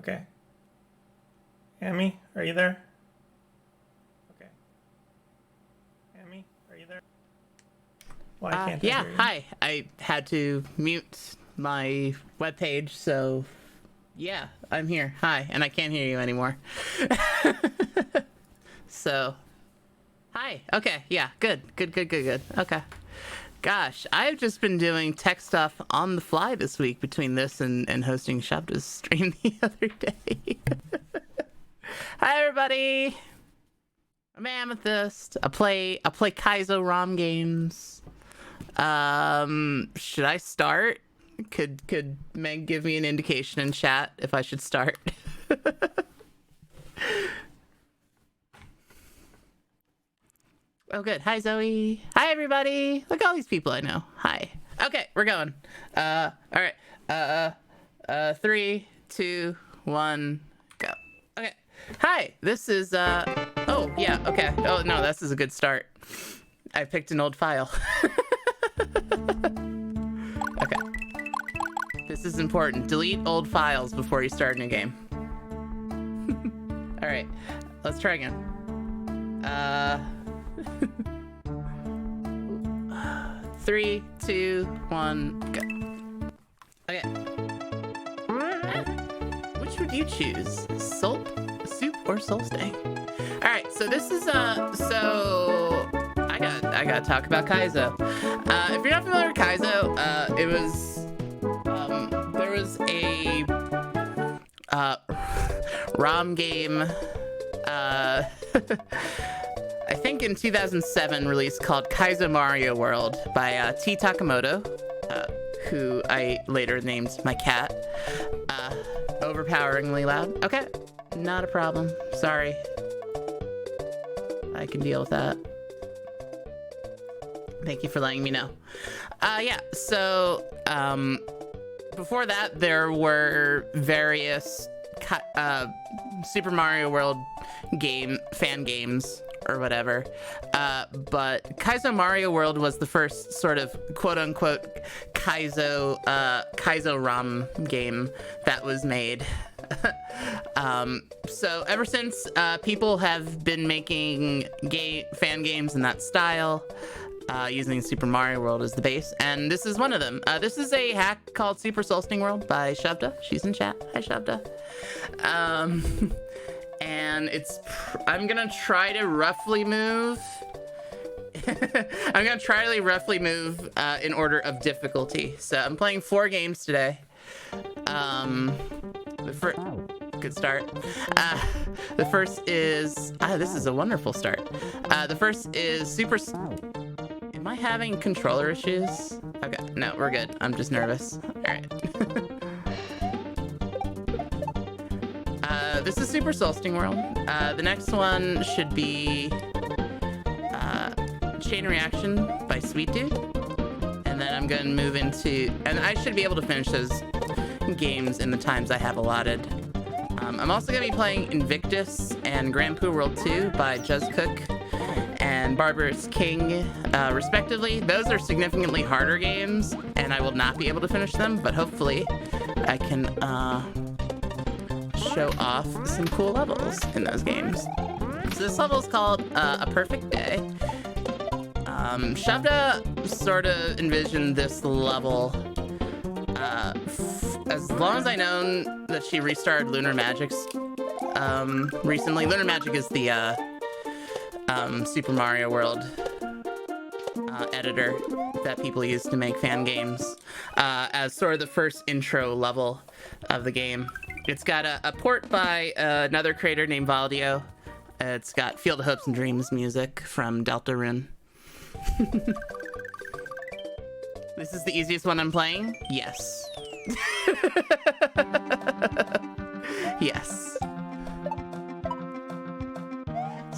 Okay. Amy, are you there? Okay. Amy, are you there? Why can't I Yeah, hear you? hi. I had to mute my webpage, so yeah, I'm here. Hi, and I can't hear you anymore. So, hi. Okay, yeah, good. Okay. Gosh, I've just been doing tech stuff on the fly this week between this and hosting Shabda's stream the other day. Hi, everybody. I'm Amethyst. I play Kaizo ROM games. Should I start? Could Meg give me an indication in chat if I should start? Oh, good. Hi, Zoe. Hi, everybody. Look at all these people I know. Hi. Okay, we're going. All right. 3, 2, 1, go. Okay. Hi. This is Oh yeah. Okay. Oh no, this is a good start. I picked an old file. Okay. This is important. Delete old files before you start a new game. All right. Let's try again. 3, 2, 1, go. Okay. Which would you choose? Soup or soul stang? All right, so this is so I gotta talk about Kaizo. If you're not familiar with Kaizo, it was there was a ROM game I think in 2007 released called Kaizo Mario World by T. Takamoto, who I later named my cat. Overpoweringly loud. Okay, not a problem. Sorry. I can deal with that. Thank you for letting me know. Yeah, so before that there were various Super Mario World fan games or whatever, but Kaizo Mario World was the first sort of quote-unquote Kaizo ROM game that was made. So ever since, people have been making fan games in that style, using Super Mario World as the base, and this is one of them. This is a hack called Super Soul Sting World by Shabda. She's in chat. Hi, Shabda. And I'm gonna try to roughly move. I'm gonna try to roughly move in order of difficulty. So I'm playing 4 games today. Good start. The first is this is a wonderful start. The first is Super. Am I having controller issues? Okay, no, we're good. I'm just nervous. All right. This is Super Soul Sting World. The next one should be Chain Reaction by Sweet Dude. And then I'm going to move into... And I should be able to finish those games in the times I have allotted. I'm also going to be playing Invictus and Grand Poo World 2 by Juz Cook and Barbarous King, respectively. Those are significantly harder games, and I will not be able to finish them, but hopefully I can... show off some cool levels in those games. So this level is called A Perfect Day. Shabda sort of envisioned this level as long as I known that she restarted Lunar Magic's recently. Lunar Magic is the Super Mario World editor that people use to make fan games as sort of the first intro level of the game. It's got a port by another creator named Valdio. It's got Field of Hopes and Dreams music from Deltarune. This is the easiest one I'm playing? Yes. Yes.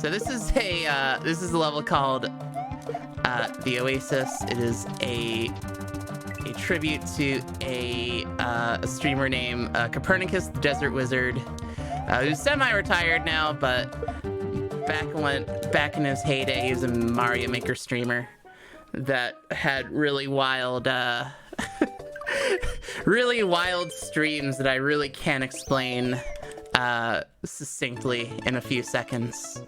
So this is a level called The Oasis. It is a tribute to a streamer named Copernicus the Desert Wizard, who's semi-retired now, but back in his heyday, he was a Mario Maker streamer that had really wild really wild streams that I really can't explain succinctly in a few seconds.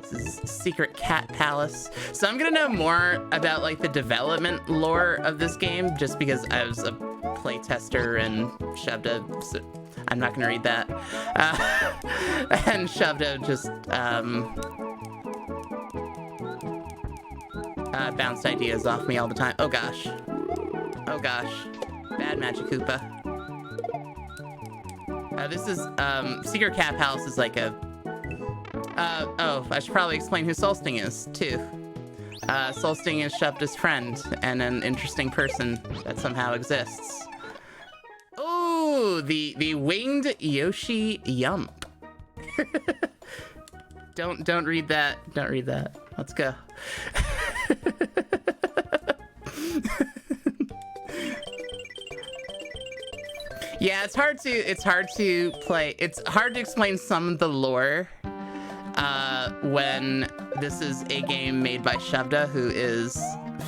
This is Secret Cat Palace. So I'm gonna know more about like the development lore of this game just because I was a playtester and Shovda, so I'm not gonna read that. And Shovda just bounced ideas off me all the time. Oh gosh. Oh gosh. Bad Magic Koopa. This is, Secret Cat Palace is like a... oh, I should probably explain who Solsting is, too. Solsting is Shovda's friend, and an interesting person that somehow exists. Oh, the winged Yoshi Yump. Don't read that. Don't read that. Let's go. Yeah, it's hard to play. It's hard to explain some of the lore when this is a game made by Shovda, who is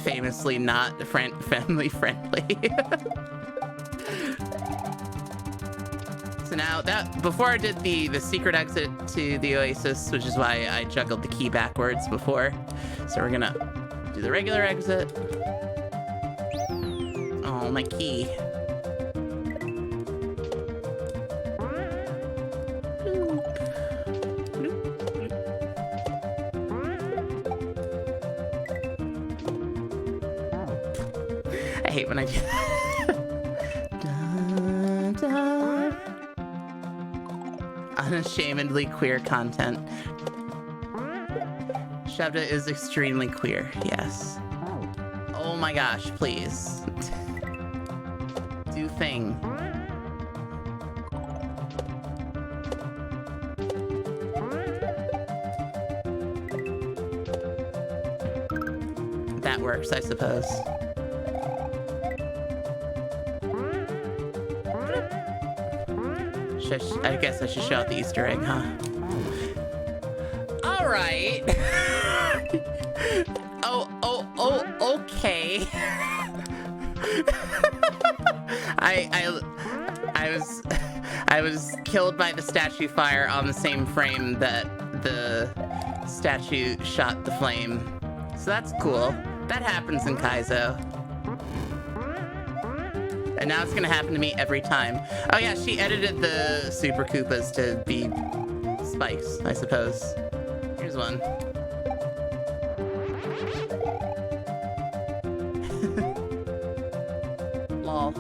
famously not family friendly. So now that before I did the secret exit to the Oasis, which is why I juggled the key backwards before. So we're gonna do the regular exit. Oh, my key. I hate when I do that. Unashamedly queer content. Shovda is extremely queer, yes. Oh my gosh, please. Do thing. That works, I suppose. I guess I should show out the Easter egg, huh? All right. Oh, okay. I was killed by the statue fire on the same frame that the statue shot the flame. So that's cool. That happens in Kaizo. And now it's gonna happen to me every time. Oh yeah, she edited the Super Koopas to be spikes, I suppose. Here's one. Lol.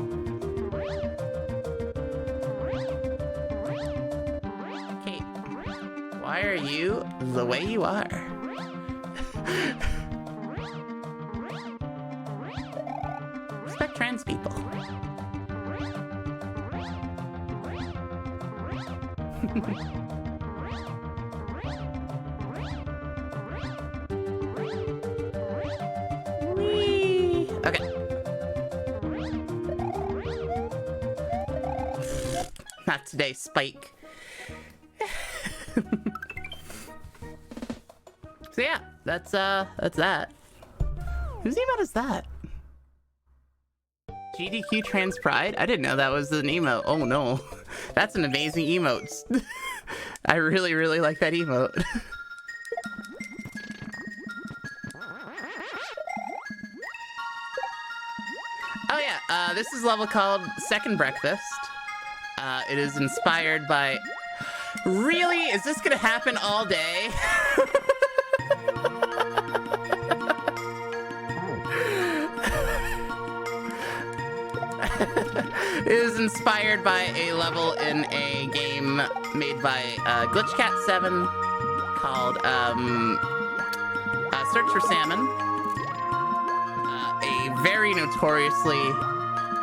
Kate, why are you the way you are? Respect trans people. Whee! Okay. Not today, Spike. So yeah, that's that. Whose emote is that? GDQ Trans Pride? I didn't know that was an emote. Oh no. That's an amazing emote. I really, really like that emote. Oh yeah, this is a level called Second Breakfast. It is inspired by... Really? Is this gonna happen all day? It is inspired by a level in a game made by GlitchCat7 called Search for Salmon. A very notoriously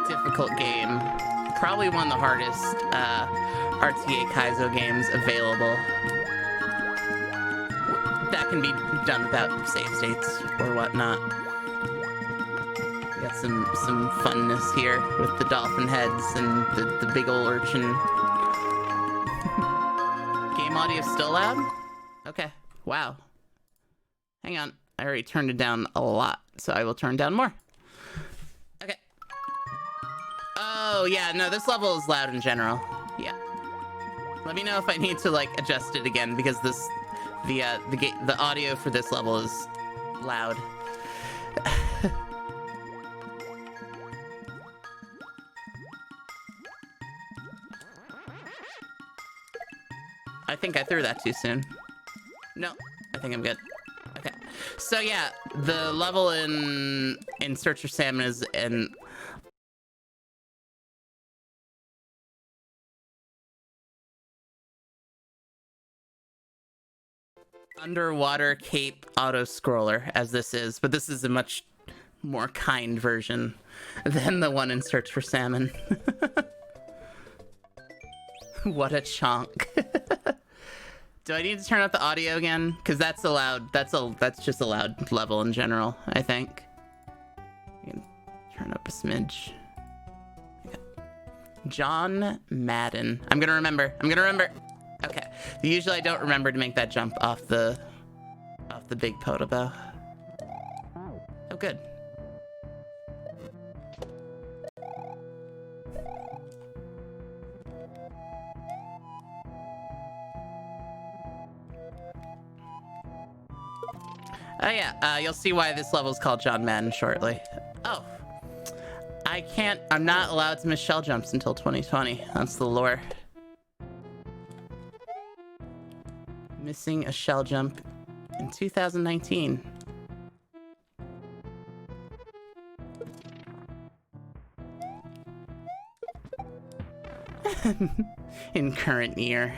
difficult game. Probably one of the hardest RTA Kaizo games available. That can be done without save states or whatnot. Got some funness here with the dolphin heads and the big ol' urchin. Game audio still loud? Okay. Wow. Hang on. I already turned it down a lot, so I will turn down more. Oh, yeah, no, this level is loud in general. Yeah. Let me know if I need to, like, adjust it again, because the audio for this level is loud. I think I threw that too soon. No, I think I'm good. Okay. So yeah, the level in Search for Salmon is in underwater cape auto scroller, as this is, but this is a much more kind version than the one in Search for Salmon. What a chunk. Do I need to turn up the audio again? Because that's allowed. That's just a loud level in general, I think. You can turn up a smidge. Okay. John Madden. I'm gonna remember. Okay. Usually I don't remember to make that jump off the big Podobo. Oh, good. Oh yeah, you'll see why this level is called John Madden shortly. Oh. I'm not allowed to miss shell jumps until 2020. That's the lore. Missing a shell jump in 2019. In current year.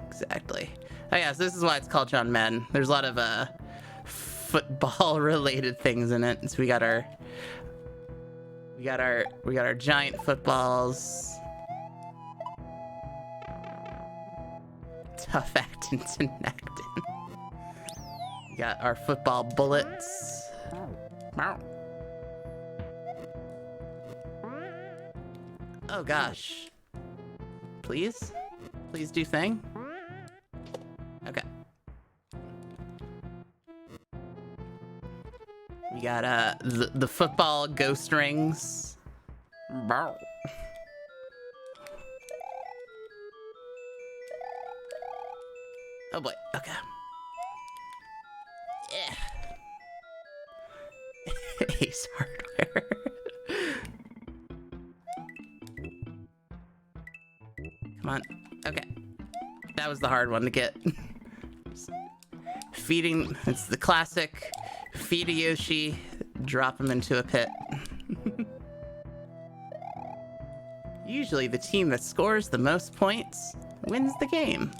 Exactly. Oh yeah, so this is why it's called John Madden. There's a lot of football related things in it. So we got our giant footballs. Tough actin to nectin. We got our football bullets. Oh gosh. Please? Please do thing? Okay. We got the football ghost rings. Bow. Oh boy, okay. Yeah. Ace Hardware. Come on. Okay. That was the hard one to get. Feeding, it's the classic. Feed a Yoshi, drop him into a pit. Usually the team that scores the most points wins the game.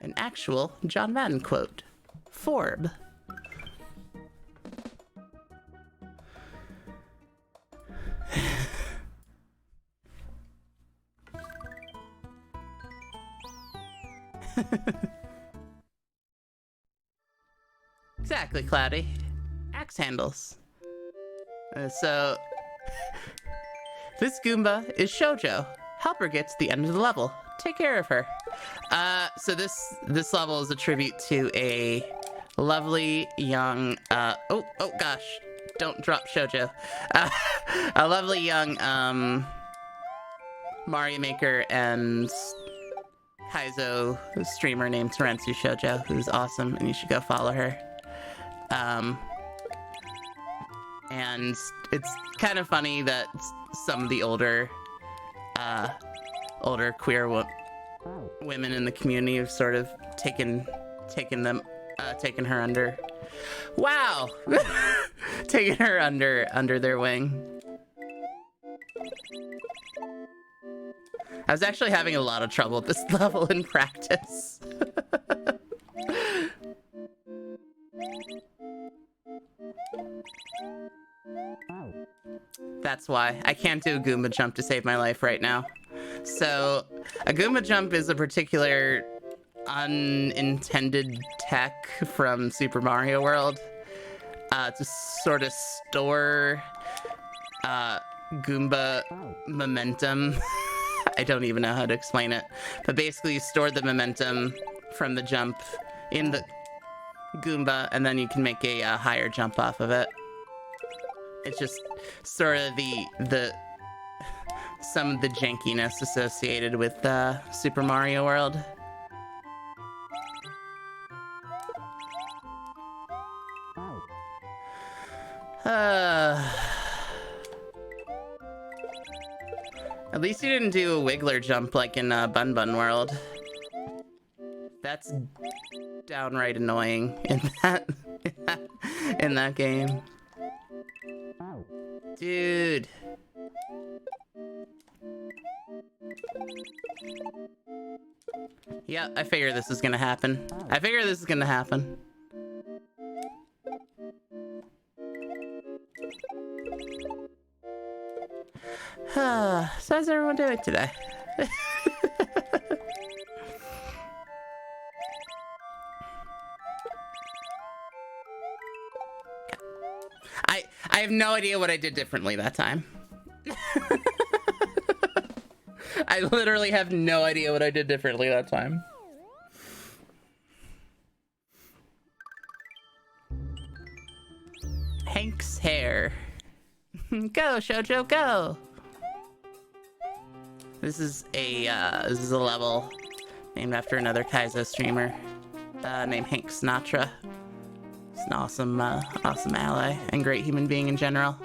An actual John Madden quote. Forb. Exactly, Cloudy. Axe handles. So, this Goomba is Shoujo. Help her get to the end of the level. Take care of her. So this level is a tribute to a lovely young, oh gosh, don't drop Shoujo. A lovely young, Mario Maker and Kaizo streamer named Terensu Shoujo, who's awesome, and you should go follow her. And it's kind of funny that some of the older queer women in the community have sort of taken her under. Wow, taken her under their wing. I was actually having a lot of trouble at this level in practice. That's why. I can't do a Goomba jump to save my life right now. So, a Goomba jump is a particular unintended tech from Super Mario World to sort of store Goomba momentum. I don't even know how to explain it. But basically, you store the momentum from the jump in the Goomba, and then you can make a higher jump off of it. It's just sort of the some of the jankiness associated with Super Mario World. At least you didn't do a Wiggler jump like in Bun Bun World. That's downright annoying in that game. Dude. Yeah, I figure this is gonna happen. So how's everyone doing today? I have no idea what I did differently that time. I literally have no idea what I did differently that time. Hank's hair. Go, Shoujo, go! This is a level named after another Kaizo streamer named Hank Sinatra. He's an awesome ally and great human being in general.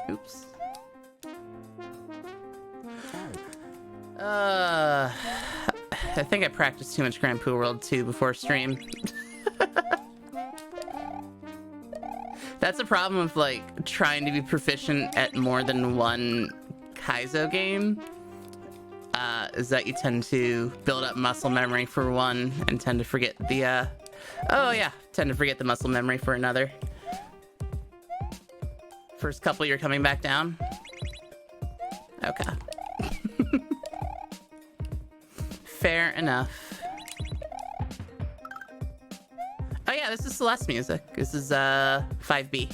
Oops. I think I practiced too much Grand Poo World 2 before stream. That's a problem with like trying to be proficient at more than one Kaizo game, is that you tend to build up muscle memory for one and tend to forget the muscle memory for another. First couple you're coming back down? Okay. Fair enough. Oh yeah, this is Celeste music. This is 5B.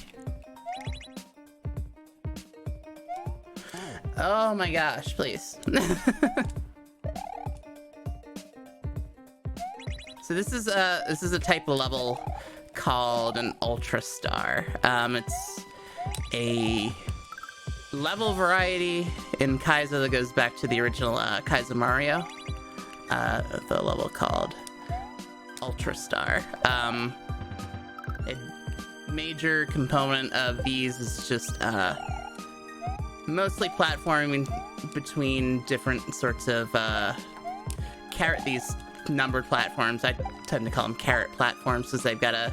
Oh my gosh, please. So this is a type of level called an Ultra Star. It's a level variety in Kaizo that goes back to the original Kaizo Mario. The level called Ultra Star. A major component of these is just mostly platforming between different sorts of these numbered platforms. I tend to call them carrot platforms because they've got a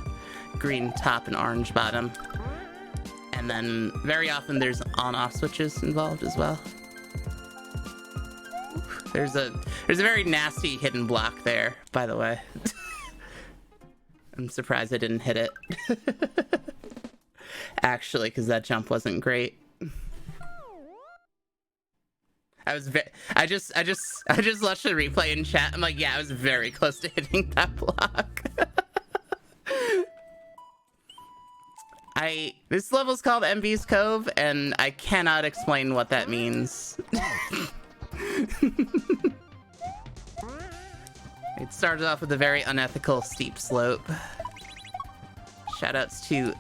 green top and orange bottom. And then very often there's on-off switches involved as well. There's a very nasty hidden block there, by the way. I'm surprised I didn't hit it. Actually, because that jump wasn't great. I just watched the replay in chat. I'm like, yeah, I was very close to hitting that block. This level's called MV's Cove, and I cannot explain what that means. It started off with a very unethical steep slope. Shoutouts to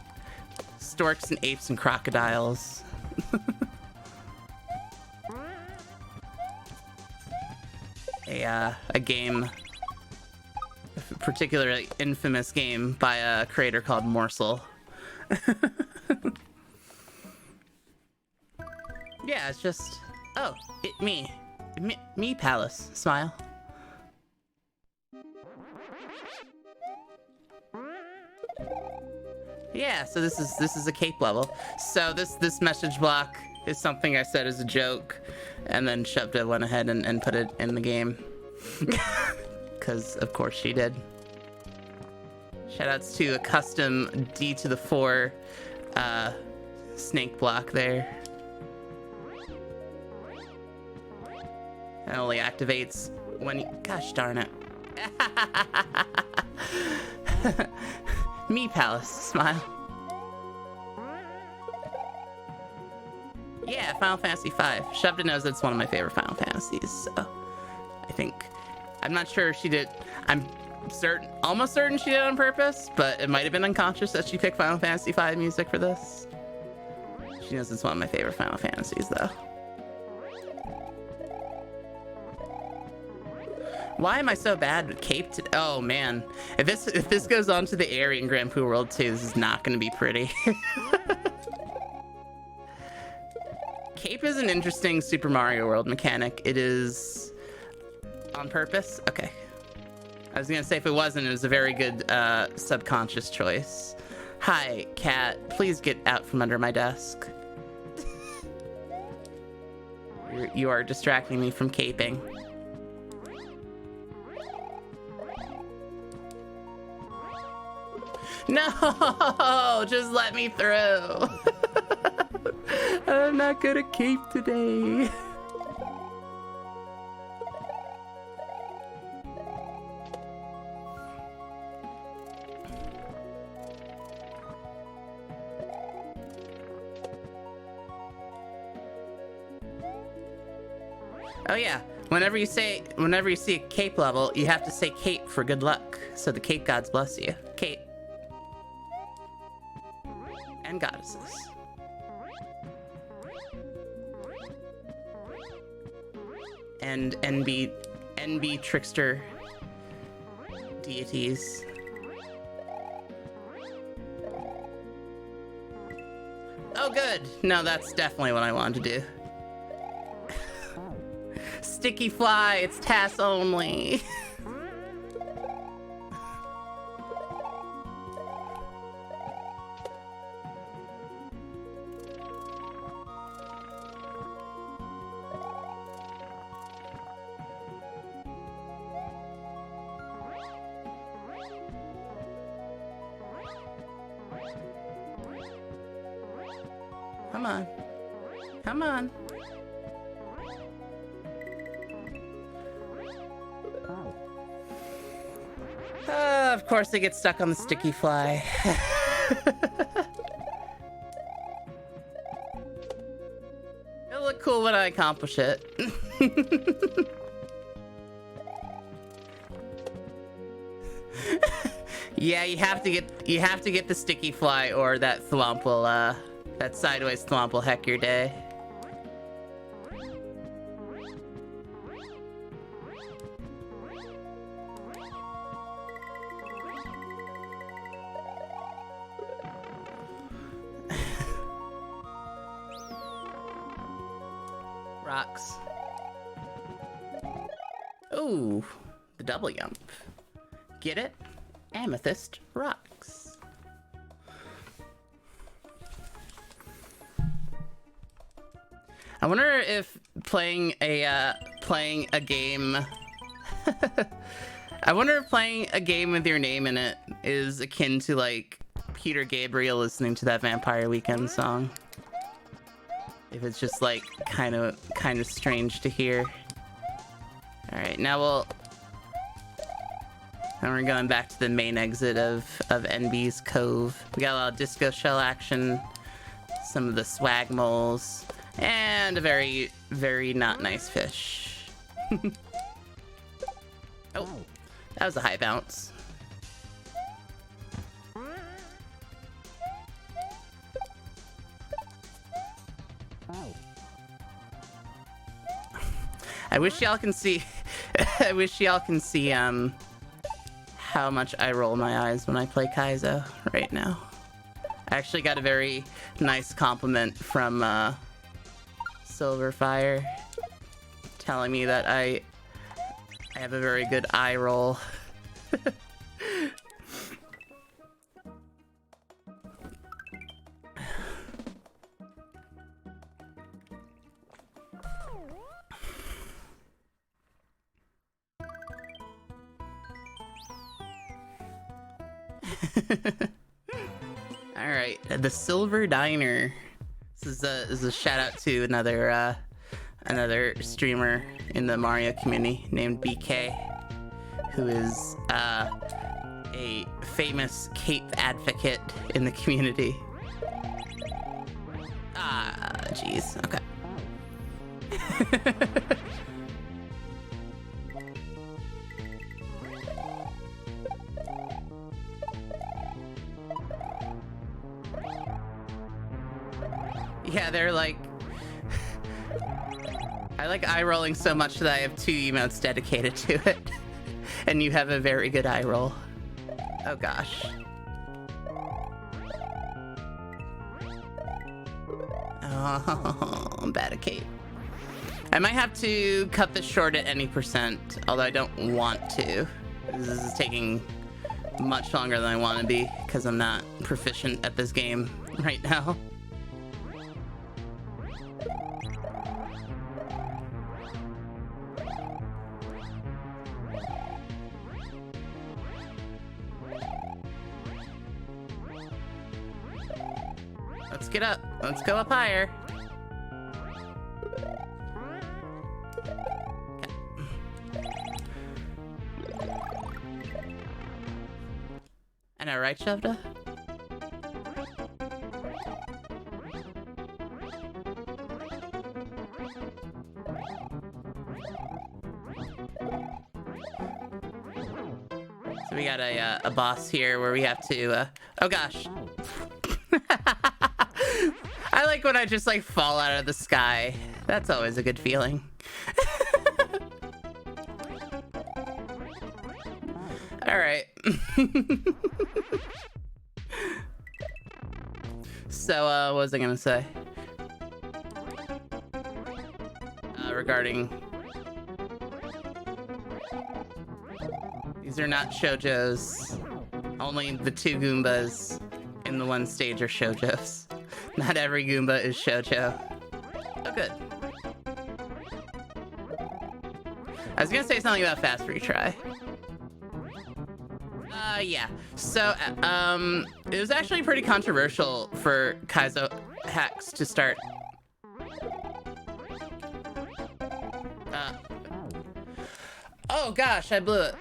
storks and apes and crocodiles. A game, a particularly infamous game by a creator called Morsel. Yeah, it's just, oh, me Palace, smile. Yeah, so this is a cape level. So this message block is something I said as a joke, and then Shubda went ahead and put it in the game. Because of course she did. Shoutouts to a custom D to the 4 snake block there. It only activates when you, gosh darn it. Me Palace, smile. Yeah, Final Fantasy V. Shubda knows it's one of my favorite Final Fantasies, so I'm not sure if she did. I'm almost certain she did it on purpose, but it might have been unconscious that she picked Final Fantasy V music for this. She knows it's one of my favorite Final Fantasies, though. Why am I so bad with Cape today? Oh man, if this goes on to the area in Grand Poo World 2, this is not gonna be pretty. Cape is an interesting Super Mario World mechanic. It is on purpose. Okay. I was gonna say if it wasn't, it was a very good subconscious choice. Hi, cat. Please get out from under my desk. You are distracting me from caping. No, just let me through. I'm not gonna cape today. Oh yeah, whenever you see a cape level, you have to say cape for good luck, so the cape gods bless you. Cape. And goddesses. And NB trickster deities. Oh good, no, that's definitely what I wanted to do. Sticky fly, it's TAS only. Come on. Come on. Of course they get stuck on the sticky fly. It'll look cool when I accomplish it. Yeah, you have to get the sticky fly, or that thwomp will that sideways thwomp will heck your day. Rocks. Ooh, the double yump. Get it? Amethyst rocks. I wonder if playing a game I wonder if playing a game with your name in it is akin to like Peter Gabriel listening to that Vampire Weekend song. If it's just like kind of strange to hear. All right, now we're going back to the main exit of NB's Cove. We got a lot of disco shell action, some of the swag moles, and a very, very not nice fish. Oh, that was a high bounce. I wish y'all can see how much I roll my eyes when I play Kaizo right now. I actually got a very nice compliment from Silverfire telling me that I have a very good eye roll. All right, the Silver Diner. This is a shout out to another streamer in the Mario community named BK, who is a famous cape advocate in the community. Ah, jeez. Okay. Yeah, they're like... I like eye rolling so much that I have 2 emotes dedicated to it. and you have a very good eye roll. Oh gosh. Oh, I'm bad at Kate. I might have to cut this short at any percent, although I don't want to. This is taking much longer than I want to be because I'm not proficient at this game right now. Let's get up. Let's go up higher. I know, right, Shovda? So we got a boss here where we have to, oh gosh. I like when I just like fall out of the sky. That's always a good feeling. All right. So, what was I gonna say? Regarding... These are not shoujos. Only the 2 Goombas in the 1 stage are shoujos. Not every Goomba is shoujo. Oh, good. I was gonna say something about fast retry. Yeah. So, it was actually pretty controversial for Kaizo hacks to start. Oh gosh, I blew it.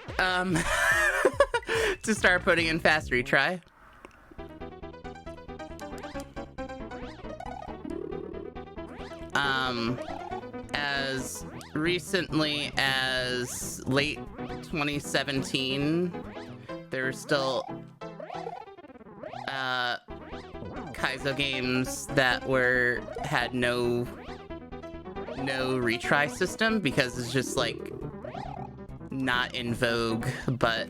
To start putting in fast retry. As recently as late 2017, there were still Kaizo games that had no retry system because it's just like not in vogue, but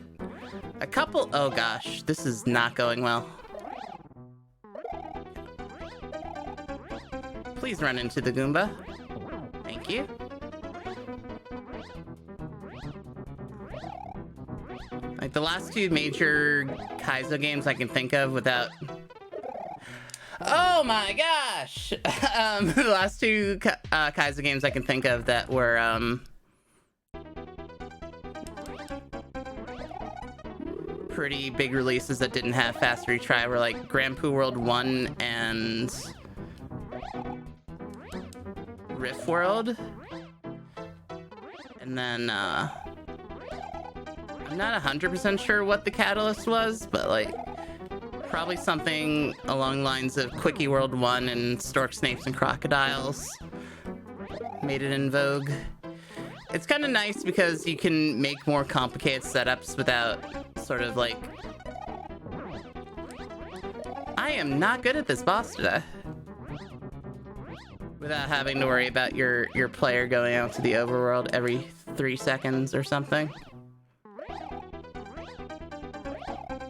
a couple... Oh gosh, this is not going well. Please run into the Goomba. Thank you. Like the last 2 major Kaizo games I can think of without... Oh my gosh! The last 2 Kaizo games I can think of that were, pretty big releases that didn't have fast retry were like Grand Poo World 1 and Rift World. And then, I'm not 100% sure what the catalyst was, but like, probably something along the lines of Quickie World 1 and Stork, Snakes, and Crocodiles made it in vogue. It's kind of nice because you can make more complicated setups without sort of like... I am not good at this boss today. Without having to worry about your player going out to the overworld every 3 seconds or something.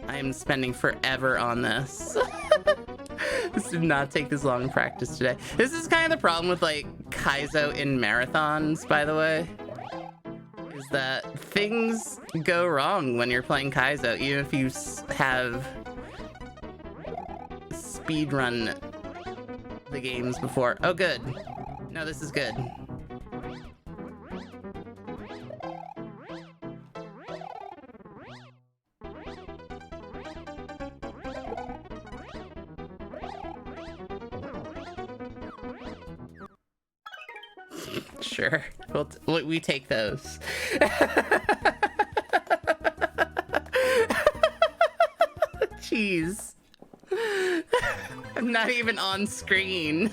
I am spending forever on this. This did not take this long practice today. This is kind of the problem with like Kaizo in marathons, by the way. Is that things go wrong when you're playing Kaizo, even if you have speedrun the games before. Oh, good. No, this is good. Sure. We take those. Jeez. I'm not even on screen.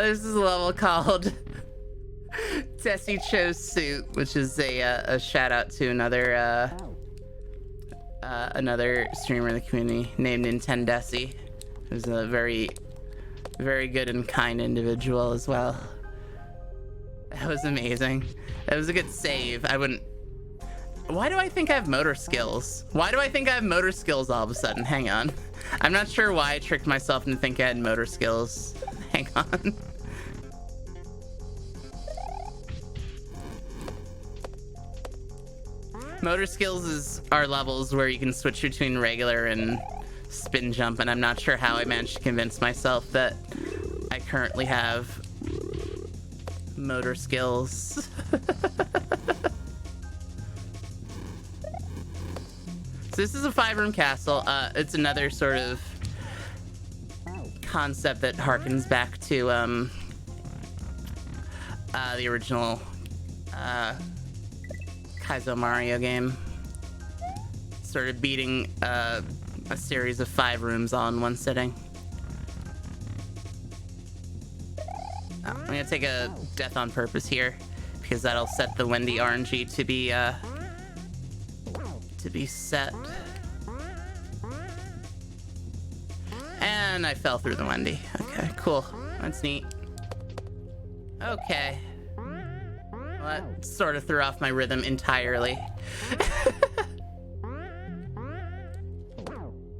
This is a level called Desi Cho's Suit, which is a shout out to another streamer in the community named Nintendesi, who's a very, very good and kind individual as well. That was amazing. That was a good save. I wouldn't... Why do I think I have motor skills? Why do I think I have motor skills all of a sudden? Hang on. I'm not sure why I tricked myself into thinking I had motor skills. Hang on. Motor skills are levels where you can switch between regular and spin jump, and I'm not sure how I managed to convince myself that I currently have motor skills. So this is a 5-room castle. It's another sort of concept that harkens back to the original Kaizo Mario game. Sort of beating a series of 5 rooms all in one sitting. I'm gonna take a death on purpose here because that'll set the Wendy RNG to be set. And I fell through the Wendy. Okay, cool. That's neat. Okay. Well, that sort of threw off my rhythm entirely.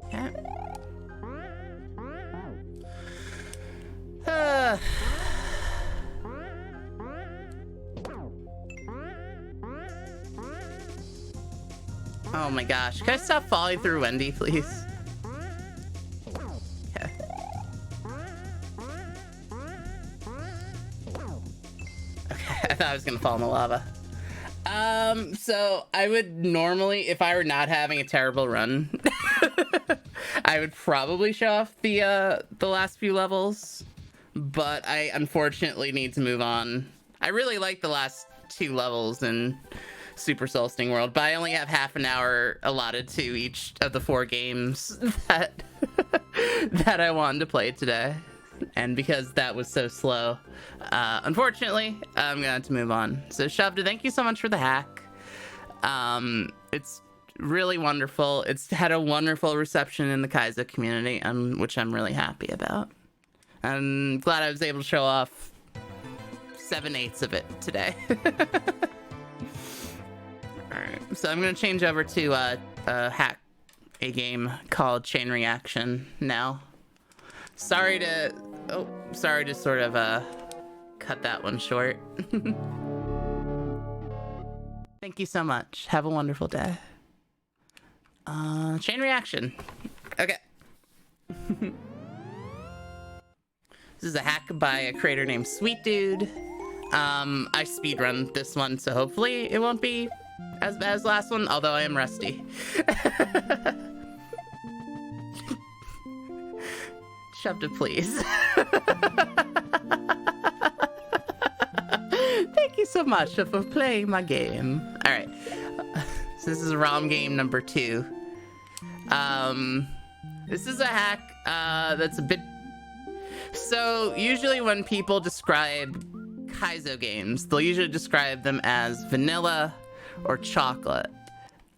Okay. Oh my gosh. Can I stop falling through Wendy, please? Okay. Okay, I thought I was gonna fall in the lava. So I would normally, if I were not having a terrible run, I would probably show off the last few levels, but I unfortunately need to move on. I really like the last 2 levels in Super Soul Sting World, but I only have half an hour allotted to each of the 4 games that that I wanted to play today, and because that was so slow, unfortunately, I'm gonna have to move on. So Shovda, thank you so much for the hack. It's really wonderful. It's had a wonderful reception in the Kaizo community, which I'm really happy about. I'm glad I was able to show off 7/8 of it today. Alright, so I'm gonna change over to hack a game called Chain Reaction now. Sorry to sort of cut that one short. Thank you so much. Have a wonderful day. Chain Reaction. Okay. This is a hack by a creator named Sweet Dude. I speedrun this one, so hopefully it won't be as bad as last one, although I am rusty. Shoved it, please. Thank you so much for playing my game. All right, so this is ROM game number 2. This is a hack that's a bit... So usually when people describe Kaizo games, they'll usually describe them as vanilla or chocolate.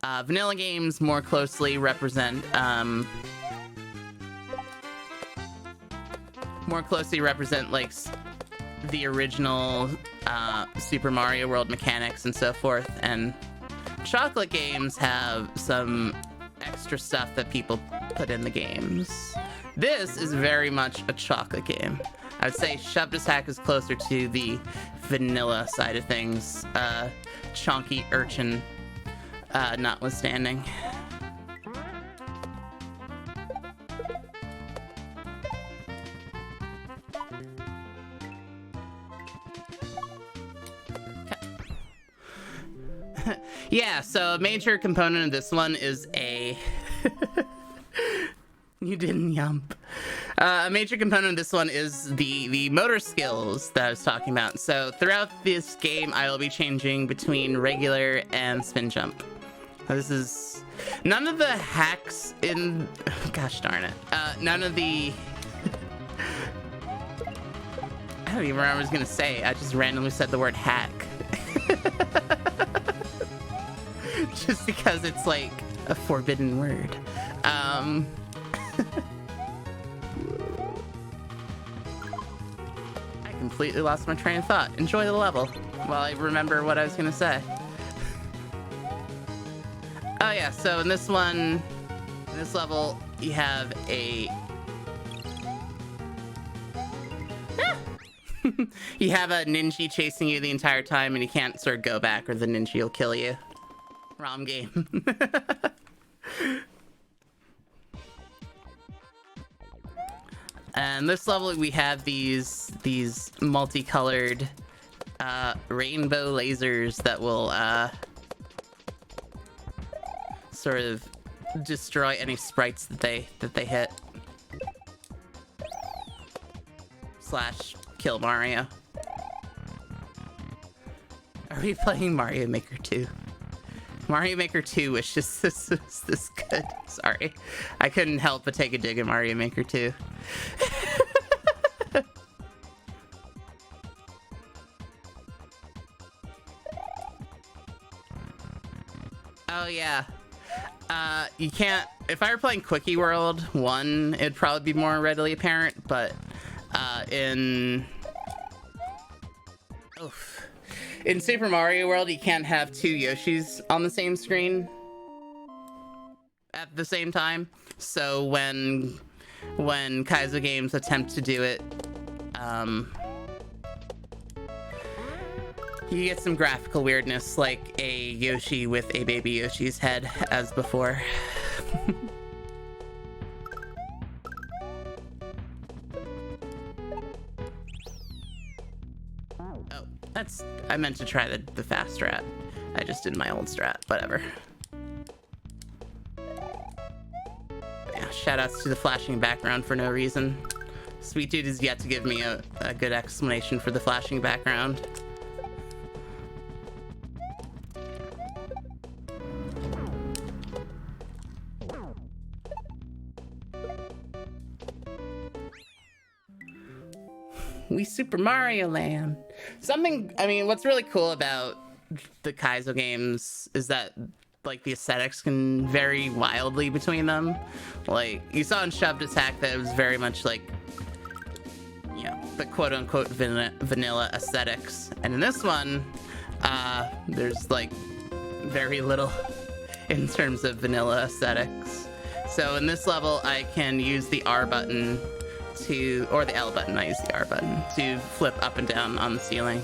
Vanilla games more closely represent like the original Super Mario World mechanics and so forth, and chocolate games have some extra stuff that people put in the games. This is very much a chocolate game. I would say Shovda's hack is closer to the vanilla side of things, chonky urchin notwithstanding. Yeah, so a major component of this one is a... You didn't yump. A major component of this one is the motor skills that I was talking about. So throughout this game, I will be changing between regular and spin jump. This is... None of the hacks in... Gosh darn it. None of the... I don't even remember what I was going to say. I just randomly said the word hack. Just because it's like a forbidden word. I can completely lost my train of thought. Enjoy the level while I remember what I was gonna say. Oh yeah, so in this one, in this level, you have a... you have a ninja chasing you the entire time and you can't sort of go back or the ninja will kill you. Rom game. And this level we have these multicolored rainbow lasers that will sort of destroy any sprites that they hit. Slash kill Mario. Are we playing Mario Maker 2? Mario Maker 2 was just this good. Sorry. I couldn't help but take a dig at Mario Maker 2. Oh yeah. You can't... If I were playing Quickie World 1, it'd probably be more readily apparent, but in Super Mario World, you can't have two Yoshis on the same screen at the same time. So when Kaizo games attempt to do it, you get some graphical weirdness, like a Yoshi with a baby Yoshi's head, as before. I meant to try the fast strat. I just did my old strat, whatever. Yeah, shoutouts to the flashing background for no reason. Sweet Dude has yet to give me a good explanation for the flashing background. We Super Mario Land. Something, I mean, what's really cool about the Kaizo games is that, like, the aesthetics can vary wildly between them. Like, you saw in Shoved Attack that it was very much like, you know, the quote-unquote vanilla aesthetics. And in this one, there's, like, very little in terms of vanilla aesthetics. So in this level, I can use the R button to, or the L button, I use the R button, to flip up and down on the ceiling.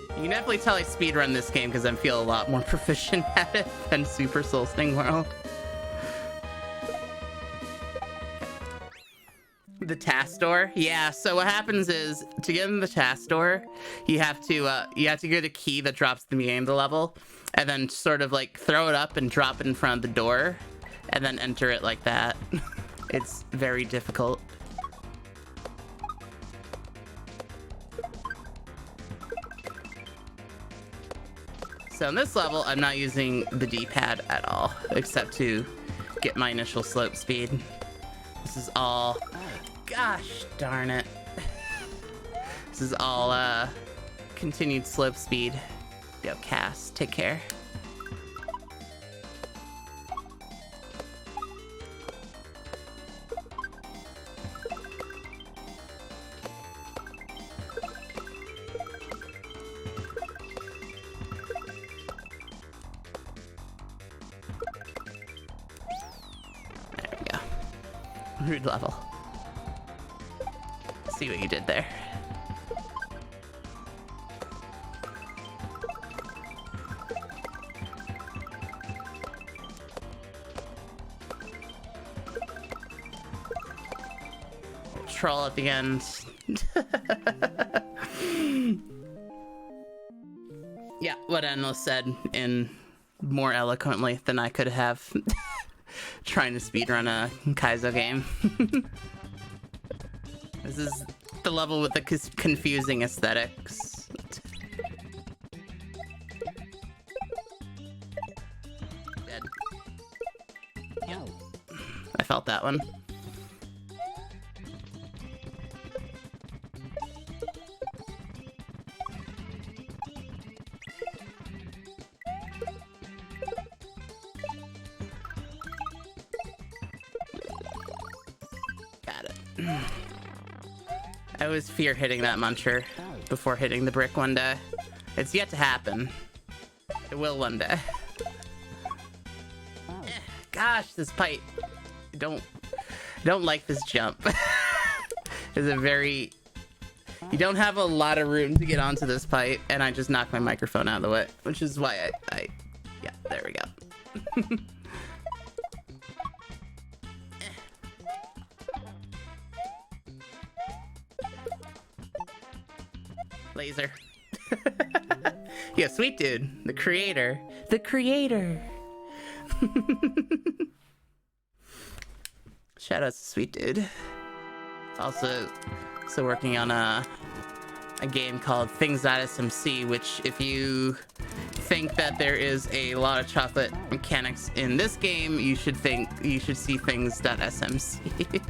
You can definitely tell I speedrun this game because I feel a lot more proficient at it than Super Soul Sting World. The task door? Yeah, so what happens is, to get in the task door, you have to get a key that drops the beginning of the level, and then sort of like throw it up and drop it in front of the door, and then enter it like that. It's very difficult. So in this level, I'm not using the D-pad at all, except to get my initial slope speed. This is all... Gosh darn it. This is all continued slope speed. Yo, Cass, take care. There we go. Rude level. See what you did there. Troll at the end. Yeah, what Enlil said in more eloquently than I could have. Trying to speedrun a Kaizo game. This is the level with the confusing aesthetics. Dead. Yeah. I felt that one. I always fear hitting that muncher before hitting the brick one day. It's yet to happen. It will one day. Gosh, this pipe. I don't like this jump. It's a very... You don't have a lot of room to get onto this pipe, and I just knocked my microphone out of the way, which is why I yeah, there we go. Laser. Yeah, sweet dude, the creator. The creator. Shout out to sweet dude. Also working on a game called Things.smc, which if you think that there is a lot of chocolate mechanics in this game, you should see Things.smc.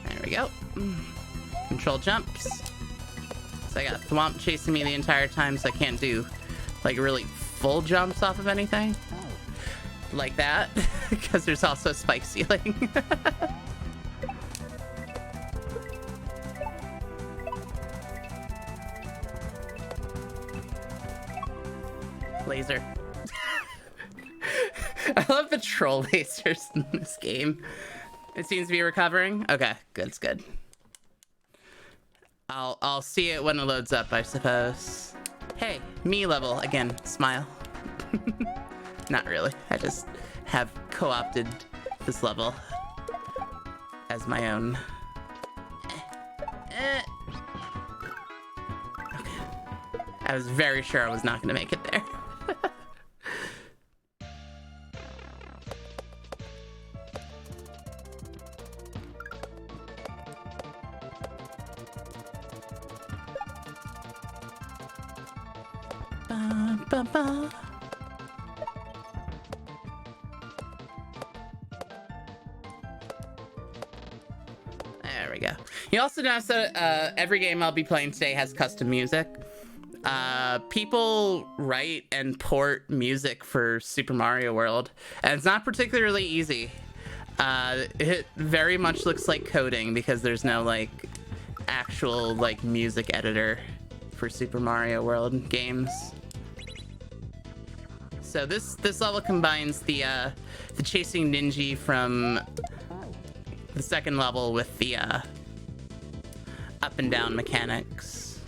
There we go. Control jumps. So I got Thwomp chasing me the entire time, so I can't do like really full jumps off of anything like that, because there's also a spike ceiling. Laser. I love the troll lasers in this game. It seems to be recovering. Okay, good, it's good. I'll see it when it loads up, I suppose. Hey, me level again. Smile. Not really. I just have co-opted this level as my own. Okay. I was very sure I was not going to make it there. There we go. You also notice that every game I'll be playing today has custom music. People write and port music for Super Mario World, and it's not particularly easy. It very much looks like coding because there's no like actual like music editor for Super Mario World games. So this level combines the chasing ninja from the second level with the up and down mechanics.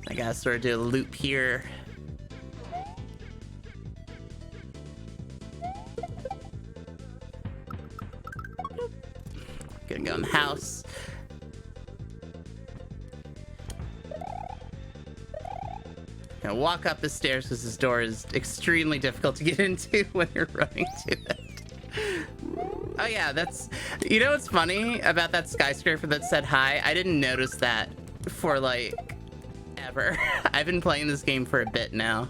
I gotta sort of do a loop here. Gonna go in the house. Gonna walk up the stairs because this door is extremely difficult to get into when you're running to it. Oh yeah, that's... You know what's funny about that skyscraper that said hi? I didn't notice that for like ever. I've been playing this game for a bit now.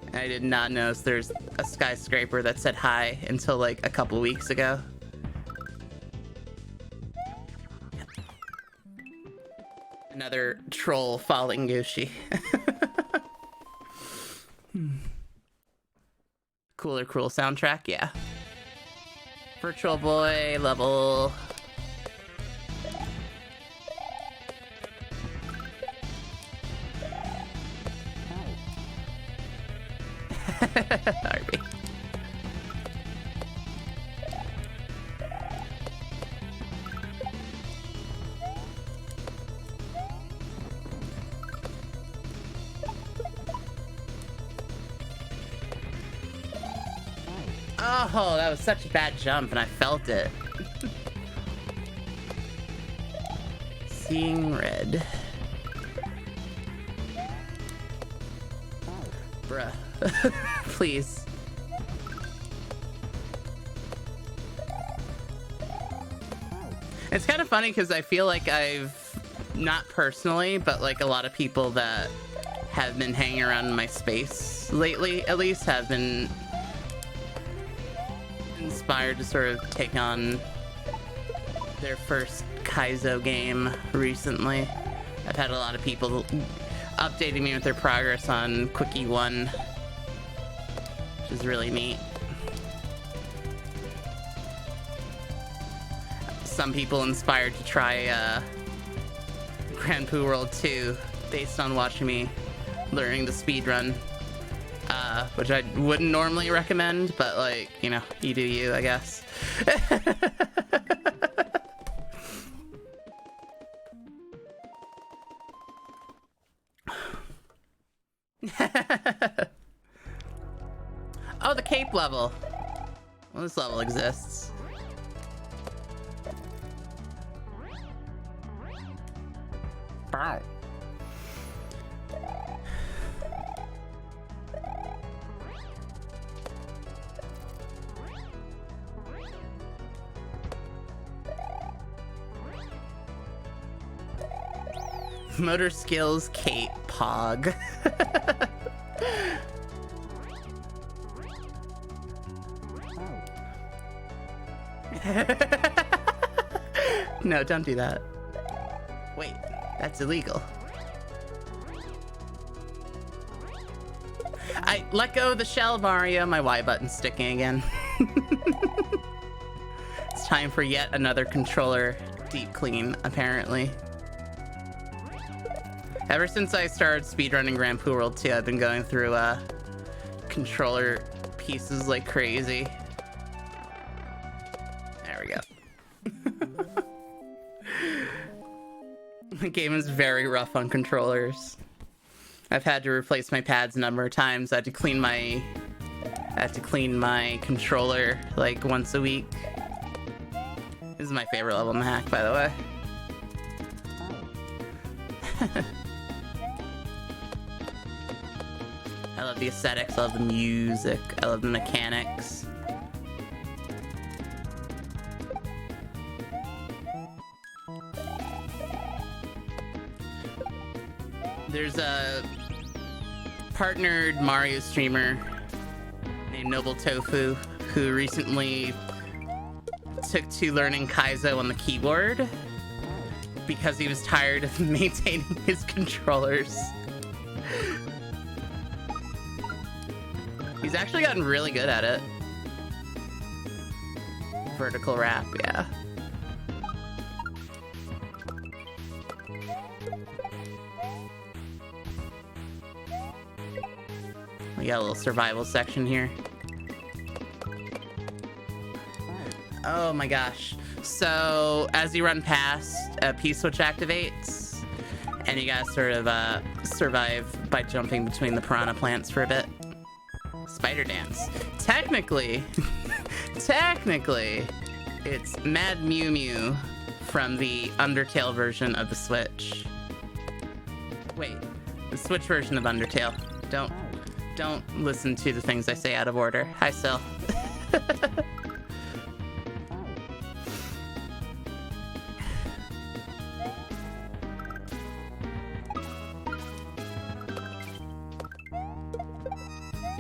And I did not notice there's a skyscraper that said hi until like a couple weeks ago. Another troll falling Yoshi. Cooler Cruel soundtrack, yeah. Virtual Boy level. RB. Oh, that was such a bad jump, and I felt it. Seeing red. Bruh. Please. It's kind of funny because I feel like I've, not personally, but like a lot of people that have been hanging around in my space lately, at least, have been inspired to sort of take on their first Kaizo game recently. I've had a lot of people updating me with their progress on Quickie 1, which is really neat. Some people inspired to try Grand Poo World 2 based on watching me learning the speedrun, which I wouldn't normally recommend, but like, you know, you do you, I guess. Oh, the cape level. Well, this level exists. Bow. Motor skills, cape, pog. No, don't do that. Wait, that's illegal. I let go of the shell, Mario. My Y button's sticking again. It's time for yet another controller deep clean, apparently. Ever since I started speedrunning Grand Poo World 2, I've been going through controller pieces like crazy. There we go. The game is very rough on controllers. I've had to replace my pads a number of times. I had to clean my controller like once a week. This is my favorite level in the hack, by the way. I love the aesthetics, I love the music, I love the mechanics. There's a partnered Mario streamer named Noble Tofu who recently took to learning Kaizo on the keyboard because he was tired of maintaining his controllers. He's actually gotten really good at it. Vertical wrap, yeah. We got a little survival section here. Oh my gosh. So, as you run past, a P-switch activates, and you gotta sort of survive by jumping between the piranha plants for a bit. Spider dance. Technically, it's Mad Mew Mew from the Undertale version of the Switch. Wait, the Switch version of Undertale. Don't listen to the things I say out of order. Hi, Sil.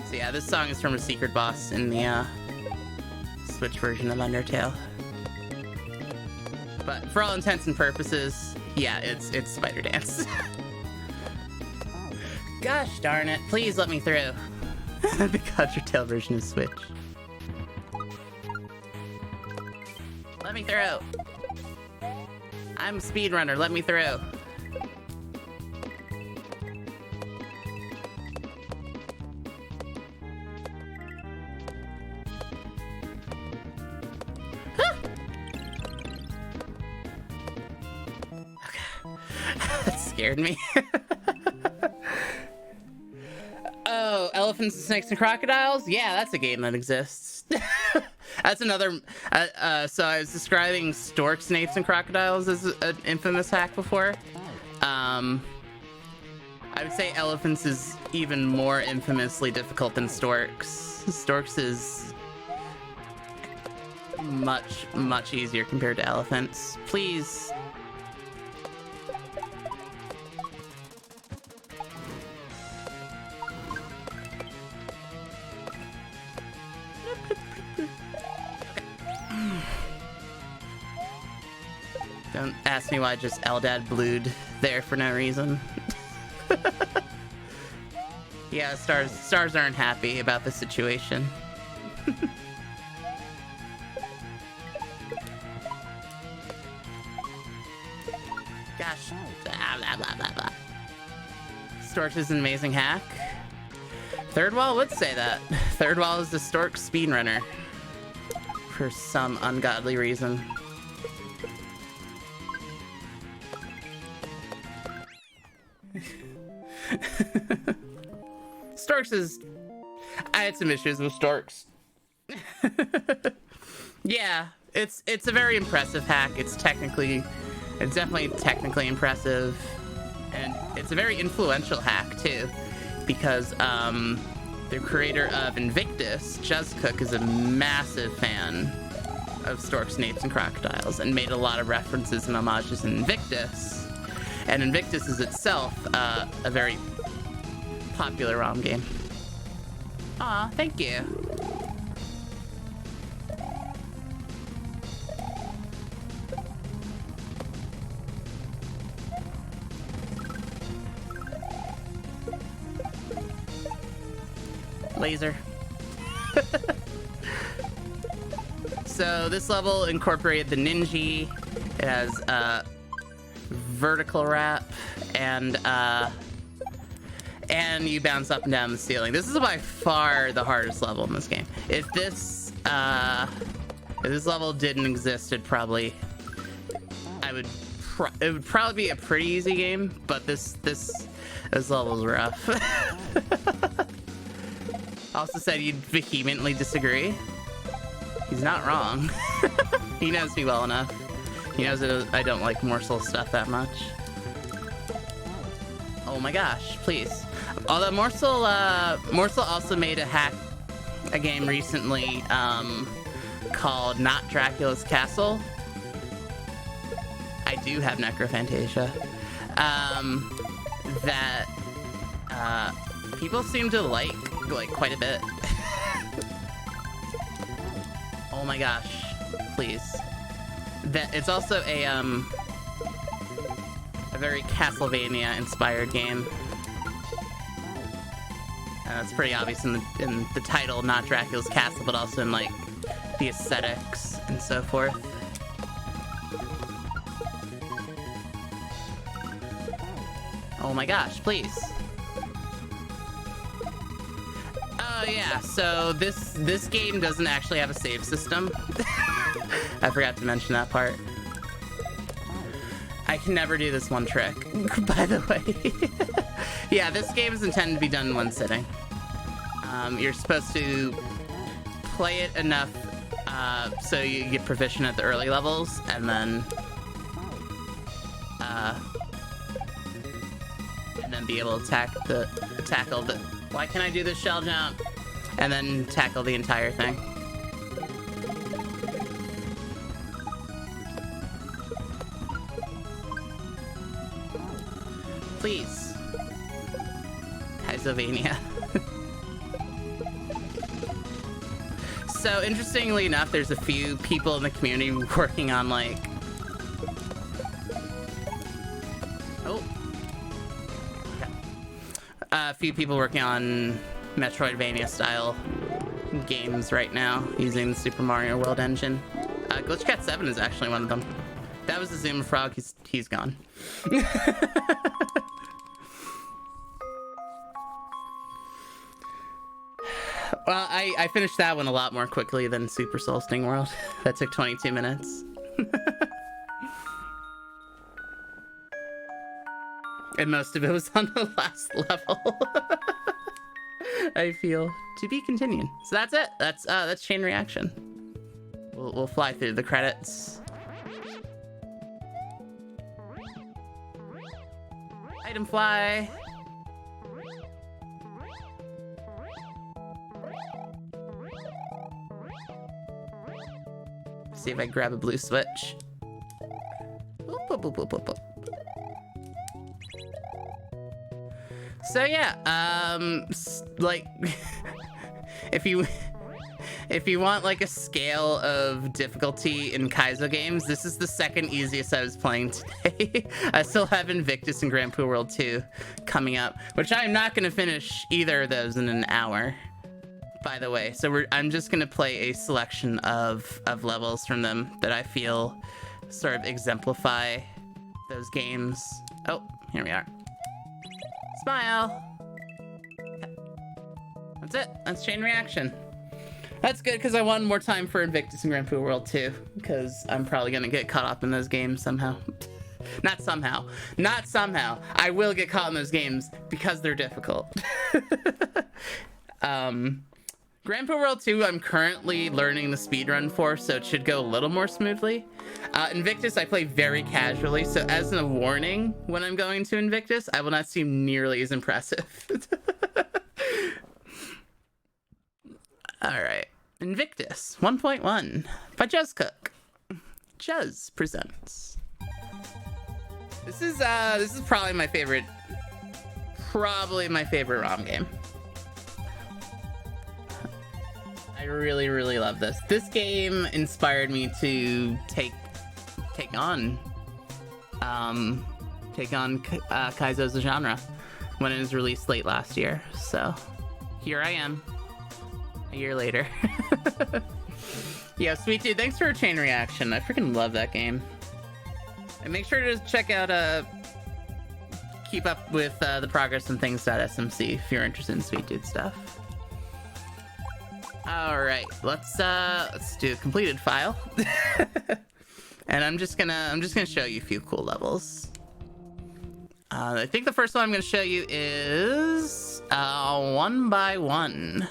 So yeah, this song is from a secret boss in the Switch version of Undertale. But for all intents and purposes, yeah, it's Spider Dance. Gosh darn it, please let me through. The Undertale version of Switch. Let me through. I'm a speedrunner, let me through. That scared me. Oh, elephants and snakes and crocodiles? Yeah, that's a game that exists. That's another... so I was describing stork, snakes, and crocodiles as an infamous hack before. I would say elephants is even more infamously difficult than storks. Storks is much, much easier compared to elephants. Please... Don't ask me why I just Eldad blued there for no reason. Yeah, stars aren't happy about the situation. Gosh. Blah, blah, blah, blah. Stork is an amazing hack. Third Wall would say that. Third Wall is the Stork speedrunner. For some ungodly reason. Storks is... I had some issues with Storks. Yeah, it's a very impressive hack. It's definitely technically impressive. And it's a very influential hack, too. Because, the creator of Invictus, Juzzcook, is a massive fan of storks, napes, and crocodiles, and made a lot of references and homages in Invictus. And Invictus is itself a very popular ROM game. Aw, thank you. Laser. So this level incorporated the ninja. It has vertical wrap and you bounce up and down the ceiling. This is by far the hardest level in this game. If this level didn't exist, it would probably be a pretty easy game, but this level's rough. Also said you'd vehemently disagree. He's not wrong. He knows me well enough. He knows that I don't like morsel stuff that much. Oh my gosh, please. Although Morsel also made a game recently called Not Dracula's Castle. I do have Necrophantasia. That people seem to like quite a bit. Oh my gosh, please. It's also a very Castlevania inspired game. It's pretty obvious in the title, Not Dracula's Castle, but also in like the aesthetics and so forth. Oh my gosh, please. Oh yeah, so this game doesn't actually have a save system. I forgot to mention that part. I can never do this one trick, by the way. Yeah, this game is intended to be done in one sitting. You're supposed to play it enough so you get proficient at the early levels, and then be able to tackle the. Why can't I do this shell jump? And then tackle the entire thing. Please. Kaizovania. So, interestingly enough, there's a few people in the community working on, like... Oh. Okay. A few people working on Metroidvania-style games right now, using the Super Mario World engine. Glitchcat 7 is actually one of them. That was the Zuma Frog. He's gone. Well, I finished that one a lot more quickly than Super Soul Sting World. That took 22 minutes. And most of it was on the last level. I feel. To be continued. So that's it. That's Chain Reaction. We'll fly through the credits. Item fly. See if I grab a blue switch. Boop, boop, boop, boop, boop, boop. So yeah, like, if you if you want like a scale of difficulty in Kaizo games, this is the second easiest I was playing today. I still have Invictus and Grand Poo World 2 coming up, which I'm not going to finish either of those in an hour, by the way. So I'm just going to play a selection of levels from them that I feel sort of exemplify those games. Oh, here we are. Smile. That's it. That's Chain Reaction. That's good, because I want more time for Invictus and Grand Poo World 2, because I'm probably going to get caught up in those games somehow. Not somehow. Not somehow. I will get caught in those games because they're difficult. Grand Poo World 2, I'm currently learning the speedrun for, so it should go a little more smoothly. Invictus, I play very casually, so as a warning, when I'm going to Invictus, I will not seem nearly as impressive. Alright. Invictus 1.1 by Juz Cook. Juz presents. This is probably my favorite ROM game. I really, really love this. This game inspired me to take on Kaizo as a genre when it was released late last year. So here I am, a year later. Yeah, Sweet Dude, thanks for a Chain Reaction. I freaking love that game. And make sure to check out keep up with the progress and things.smc if you're interested in Sweet Dude stuff. All right, let's do a completed file. And I'm just gonna show you a few cool levels. I think the first one I'm gonna show you is 1 by 1.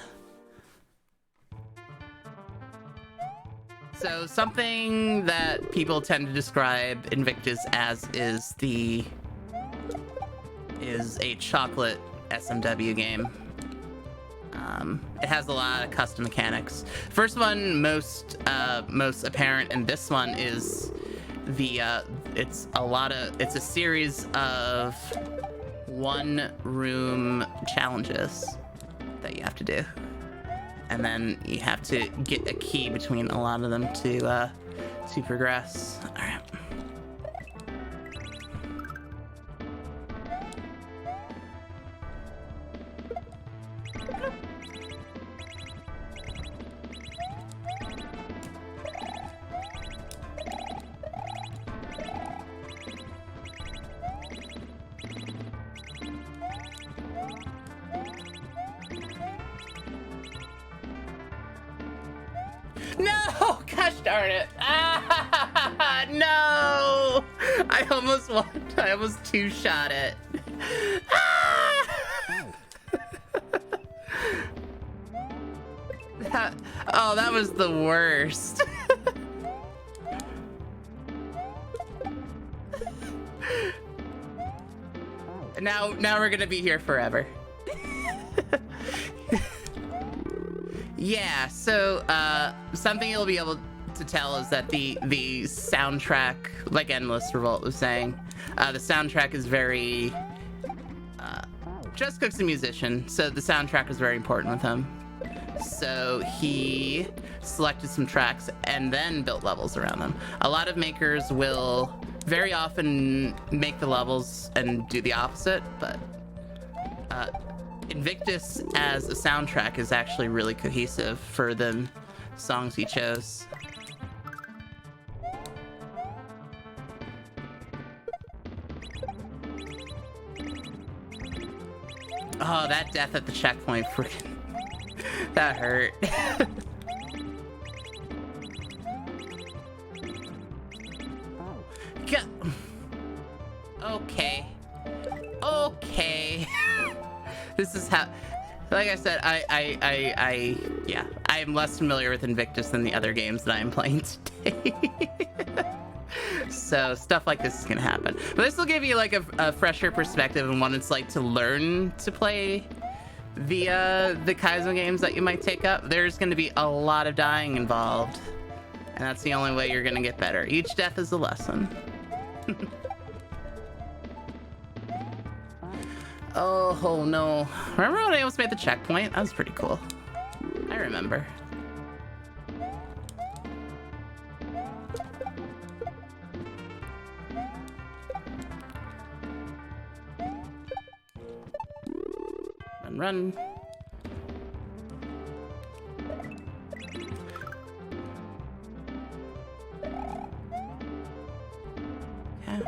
So something that people tend to describe Invictus as is a chocolate SMW game. It has a lot of custom mechanics. First one, most apparent, and this one is it's a series of one-room challenges that you have to do, and then you have to get a key between a lot of them to progress. All right. No! Gosh darn it! Ah, no! I almost won. I almost two-shot it. Ah! That was the worst. Now we're gonna be here forever. Yeah, so something you'll be able to tell is that the soundtrack, like Endless Revolt was saying, the soundtrack is very... Juz Cook's a musician, so the soundtrack is very important with him. So he selected some tracks and then built levels around them. A lot of makers will very often make the levels and do the opposite, but Invictus as a soundtrack is actually really cohesive for the songs he chose. Oh, that death at the checkpoint, freaking... that hurt. Okay. Okay. This is how... Like I said, yeah, I am less familiar with Invictus than the other games that I am playing today. So stuff like this is gonna happen. But this will give you like a fresher perspective on what it's like to learn to play the Kaizo games that you might take up. There's gonna be a lot of dying involved, and that's the only way you're gonna get better. Each death is a lesson. Oh no. Remember when I almost made the checkpoint? That was pretty cool. I remember. run. Yeah.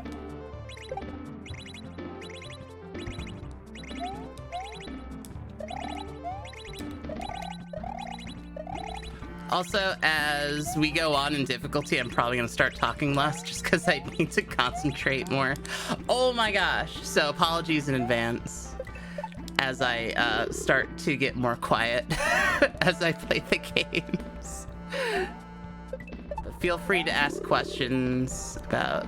Also, as we go on in difficulty, I'm probably going to start talking less just because I need to concentrate more. Oh my gosh. So apologies in advance as I start to get more quiet as I play the games. But feel free to ask questions about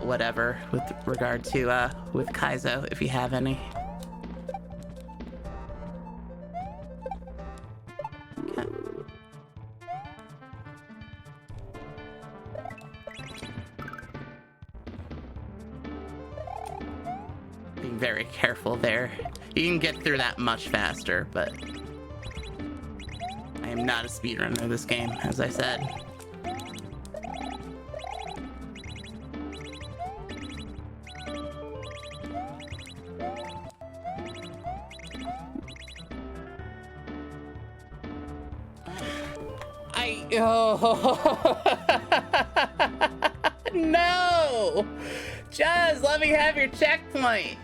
whatever with regard to with Kaizo if you have any. Being very careful there. You can get through that much faster, but I am not a speedrunner of this game, as I said. Oh. No! Just let me have your checkpoint.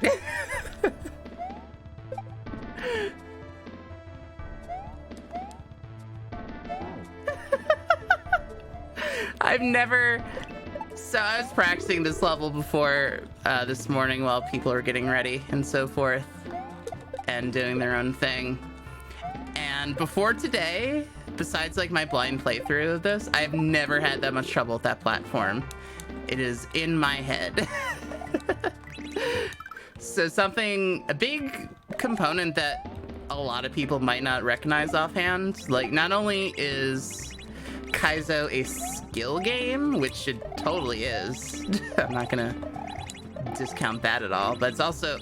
I've never... So I was practicing this level before this morning while people were getting ready and so forth and doing their own thing. And before today, besides like my blind playthrough of this, I've never had that much trouble with that platform. It is in my head. So a big component that a lot of people might not recognize offhand, like not only is Kaizo a skill game, which it totally is. I'm not gonna discount that at all, but it's also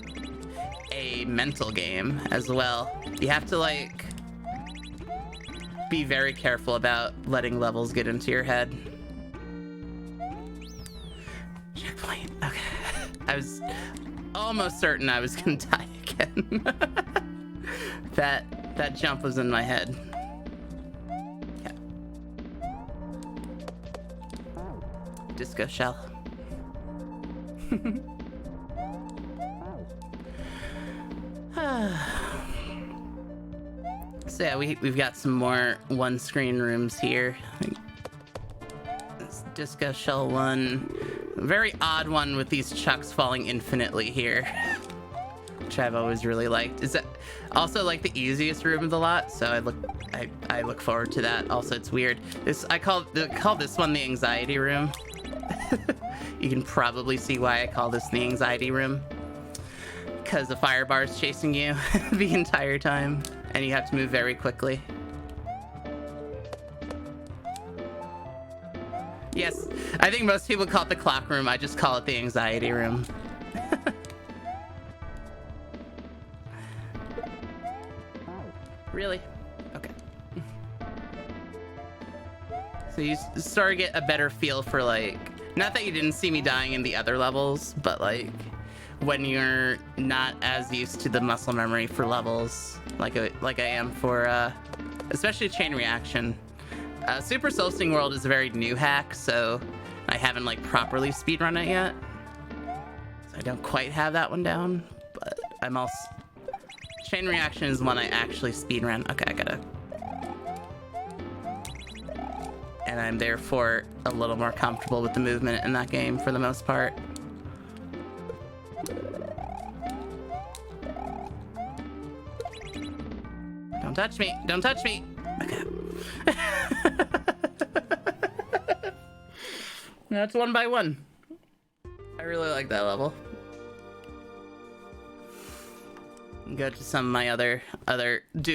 a mental game as well. You have to like be very careful about letting levels get into your head. Checkpoint. Okay. I was almost certain I was gonna die again. That jump was in my head. Yeah. Disco shell. So yeah, we've got some more one-screen rooms here. This Disco Shell one. Very odd one with these chucks falling infinitely here. Which I've always really liked. Is that also like the easiest room of the lot? So I look forward to that. Also, it's weird. I call this one the anxiety room. You can probably see why I call this the anxiety room. Because the fire bar is chasing you the entire time, and you have to move very quickly. Yes, I think most people call it the clock room. I just call it the anxiety room. Really? Okay. So you sort of get a better feel for like, not that you didn't see me dying in the other levels, but like when you're not as used to the muscle memory for levels like I am for especially chain reaction. Super Soul Sting World is a very new hack, so I haven't like properly speedrun it yet. So I don't quite have that one down, but I'm also... Chain reaction is one I actually speedrun. Okay, I gotta... And I'm therefore a little more comfortable with the movement in that game for the most part. Don't touch me! Don't touch me! Okay. That's one by one. I really like that level. Go to some of my other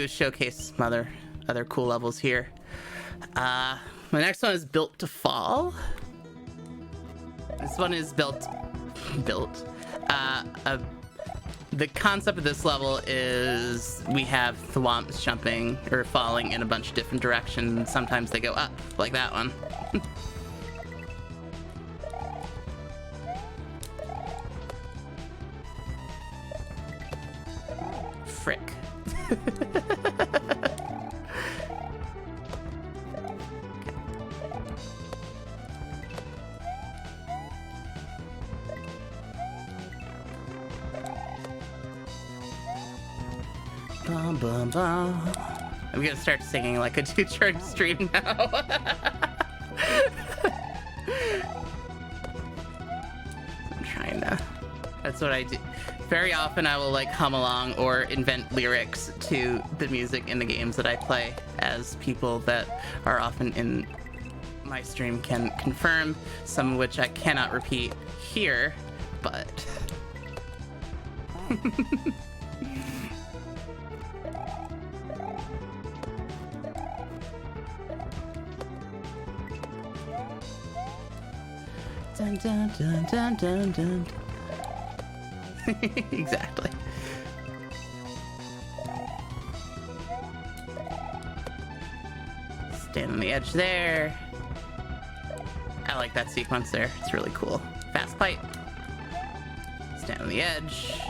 showcase some other cool levels here. My next one is Built to Fall. This one is built. The concept of this level is we have thwomps jumping or falling in a bunch of different directions. Sometimes they go up, like that one. Bum, bum, bum. I'm gonna start singing like a dude stream now. I'm trying to. That's what I do. Very often I will like hum along or invent lyrics to the music in the games that I play, as people that are often in my stream can confirm, some of which I cannot repeat here, but... Dun, dun, dun, dun, dun, dun. Exactly. Stand on the edge there. I like that sequence there. It's really cool. Fast pipe. Stand on the edge.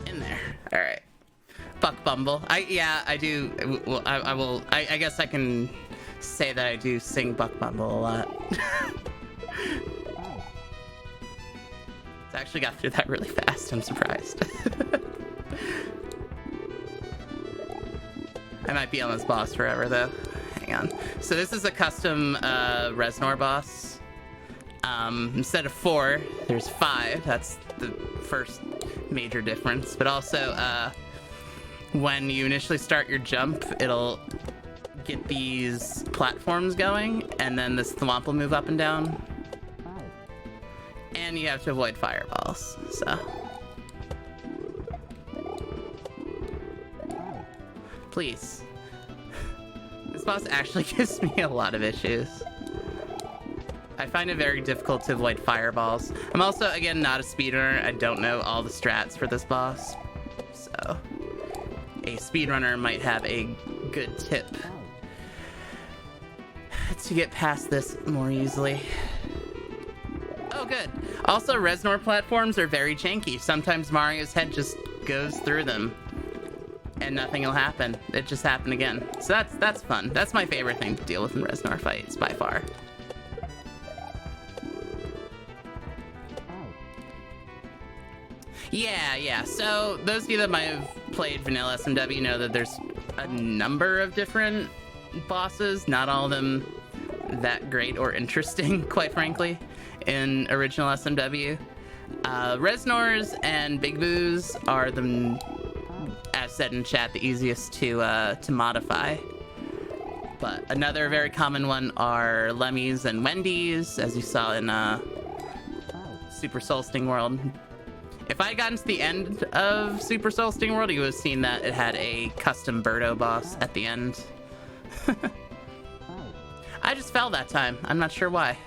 In there. All right. Buck Bumble. I do. Well, I will. I guess I can say that I do sing Buck Bumble a lot. I actually got through that really fast. I'm surprised. I might be on this boss forever though. Hang on. So this is a custom Reznor boss. Instead of 4, there's 5. That's the first major difference. But also, when you initially start your jump, it'll get these platforms going, and then this thwomp will move up and down. And you have to avoid fireballs, so. Please. This boss actually gives me a lot of issues. I find it very difficult to avoid fireballs. I'm also, again, not a speedrunner. I don't know all the strats for this boss, so a speedrunner might have a good tip to get past this more easily. Oh, good. Also, Reznor platforms are very janky. Sometimes Mario's head just goes through them, and nothing will happen. It just happened again. So that's fun. That's my favorite thing to deal with in Reznor fights, by far. Yeah. So those of you that might have played vanilla SMW know that there's a number of different bosses, not all of them that great or interesting, quite frankly, in original SMW. Reznors and Big Boos are the, as said in chat, the easiest to modify. But another very common one are Lemmys and Wendy's, as you saw in Super Soul Sting World. If I had gotten to the end of Super Soul Sting World, you would have seen that it had a custom Birdo boss at the end. I just fell that time. I'm not sure why.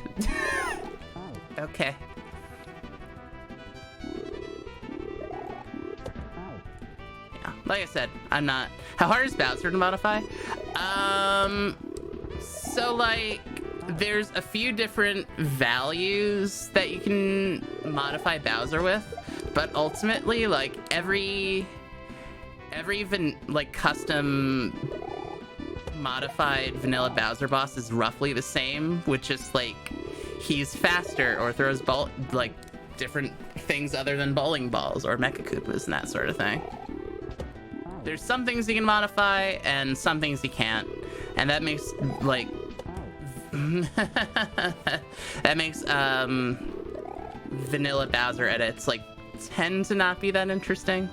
Okay. Yeah, like I said, I'm not... How hard is Bowser to modify? So, like, there's a few different values that you can modify Bowser with, but ultimately, like, every custom modified vanilla Bowser boss is roughly the same, with just, like, he's faster or throws different things other than bowling balls or Mecha Koopas and that sort of thing. There's some things you can modify and some things you can't, and that makes, like, that makes vanilla Bowser edits, like, tend to not be that interesting.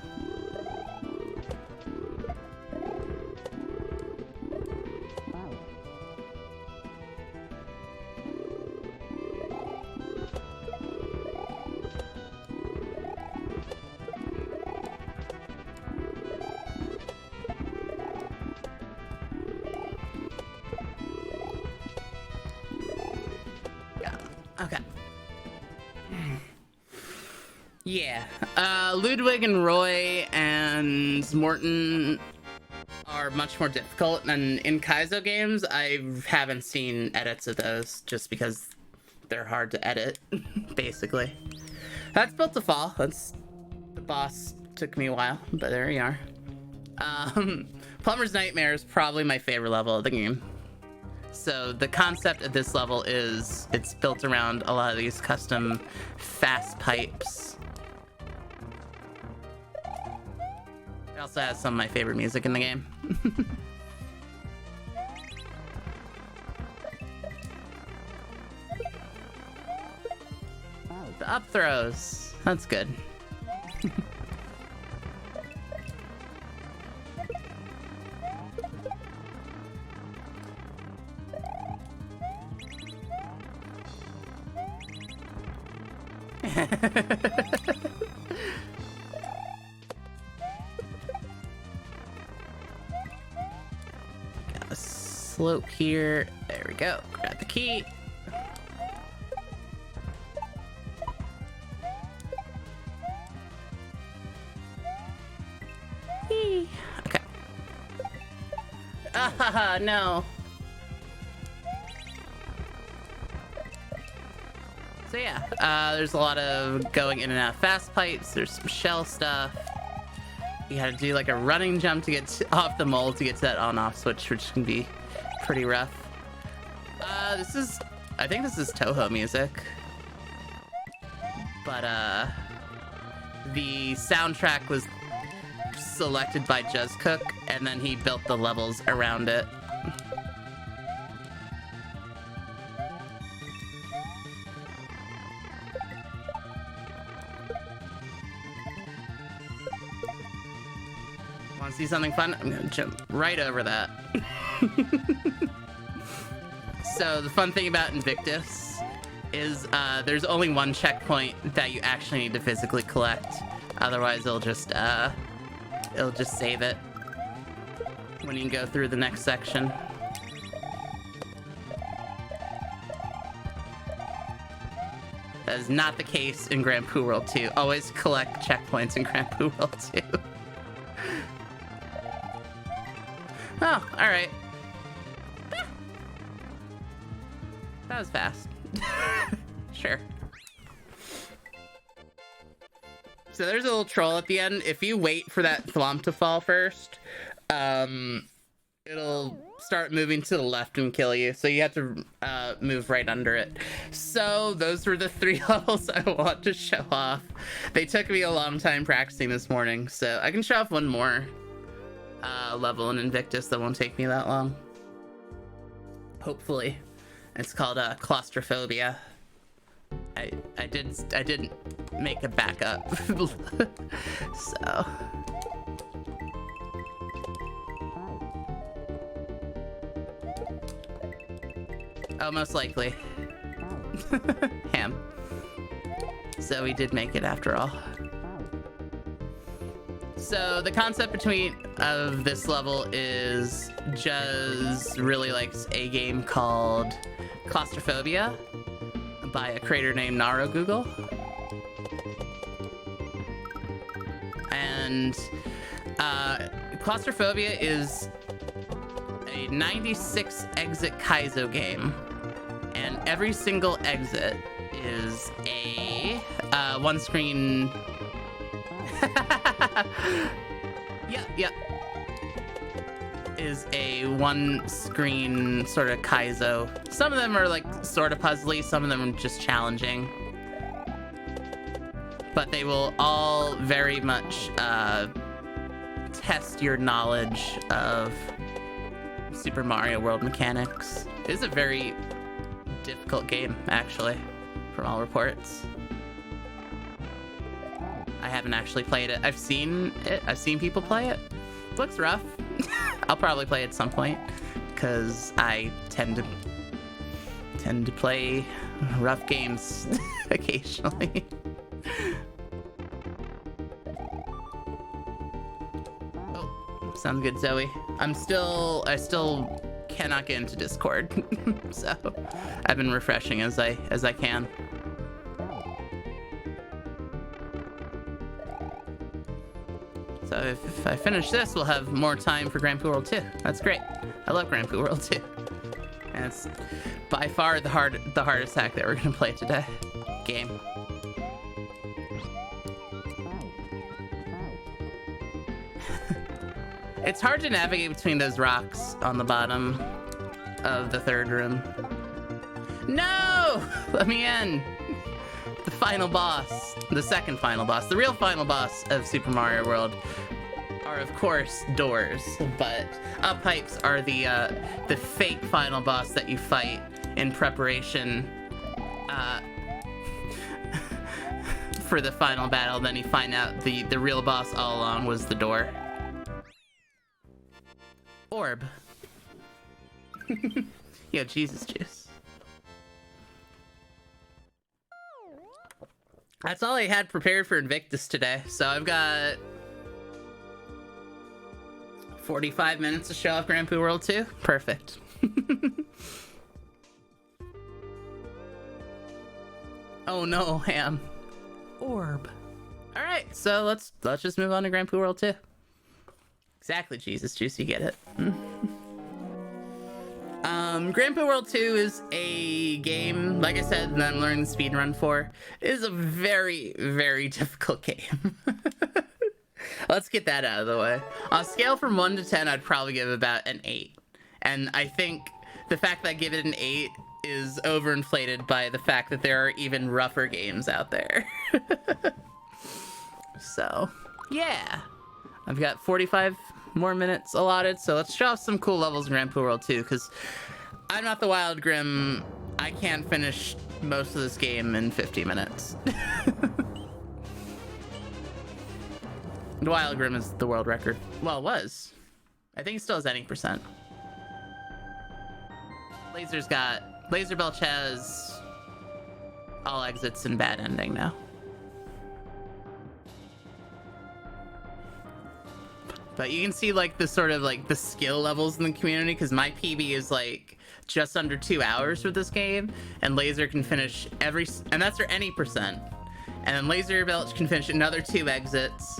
Yeah, Ludwig and Roy and Morton are much more difficult, and in Kaizo games, I haven't seen edits of those just because they're hard to edit, basically. That's Built to Fall. That's the boss. Took me a while, but there we are. Plumber's Nightmare is probably my favorite level of the game. So the concept of this level is it's built around a lot of these custom fast pipes. It also has some of my favorite music in the game. The up throws. That's good. Got a slope here. There we go. Grab the key. Whee. Okay. Ah, no. So yeah, there's a lot of going in and out of fast pipes. There's some shell stuff. You gotta do like a running jump to get off the mold to get to that on-off switch, which can be pretty rough. I think this is Toho music. But the soundtrack was selected by Juz Cook, and then he built the levels around it. Want to see something fun? I'm gonna jump right over that. So the fun thing about Invictus is there's only one checkpoint that you actually need to physically collect. Otherwise, it'll just save it when you go through the next section. That is not the case in Grand Poo World 2. Always collect checkpoints in Grand Poo World 2. Oh, alright. That was fast. Sure. So there's a little troll at the end. If you wait for that thwomp to fall first, it'll start moving to the left and kill you. So you have to move right under it. So those were the 3 levels I want to show off. They took me a long time practicing this morning, so I can show off one more level in Invictus that won't take me that long. Hopefully. It's called Claustrophobia. I didn't make a backup. So oh, most likely. Ham. So we did make it after all. So the concept of this level is Juz really likes a game called Claustrophobia by a creator named Naro Google. And Claustrophobia is a 96 exit Kaizo game. And every single exit is a one screen. Yep. Is a one screen sort of Kaizo. Some of them are like sort of puzzly, some of them are just challenging. But they will all very much test your knowledge of Super Mario World mechanics. It is a very difficult game, actually, from all reports. I haven't actually played it. I've seen it. I've seen people play it. It looks rough. I'll probably play it at some point because I tend to play rough games occasionally. Oh, sounds good, Zoe. I still cannot get into Discord, so I've been refreshing as I can. So if I finish this, we'll have more time for Grand Poo World 2. That's great. I love Grand Poo World 2. And it's by far the hardest hack that we're gonna play today. Game. It's hard to navigate between those rocks on the bottom of the third room. No! Let me in! The final boss, the second final boss, the real final boss of Super Mario World are, of course, doors, but up pipes are the fake final boss that you fight in preparation for the final battle. Then you find out the real boss all along was the door. Orb. Yo, Jesus juice. That's all I had prepared for Invictus today. So I've got 45 minutes to show off Grand Poo World 2. Perfect. Oh no, Ham. Orb. All right, so let's just move on to Grand Poo World 2. Exactly, Jesus juice, you get it. Grand Poo World 2 is a game, like I said, that I'm learning the speedrun for. It is a very, very difficult game. Let's get that out of the way. On a scale from 1 to 10, I'd probably give it about an 8. And I think the fact that I give it an 8 is overinflated by the fact that there are even rougher games out there. So, yeah. I've got 45 more minutes allotted, so let's show off some cool levels in Grand Poo World 2, because I'm not the Wild Grim. I can't finish most of this game in 50 minutes. The Wild Grim is the world record. Well, it was. I think it still has any percent. Laser Belch has all exits and bad ending now. But you can see like the sort of like the skill levels in the community, because my PB is like just under 2 hours for this game, and Laser can finish and that's for any percent. And then Laser Belch can finish another 2 exits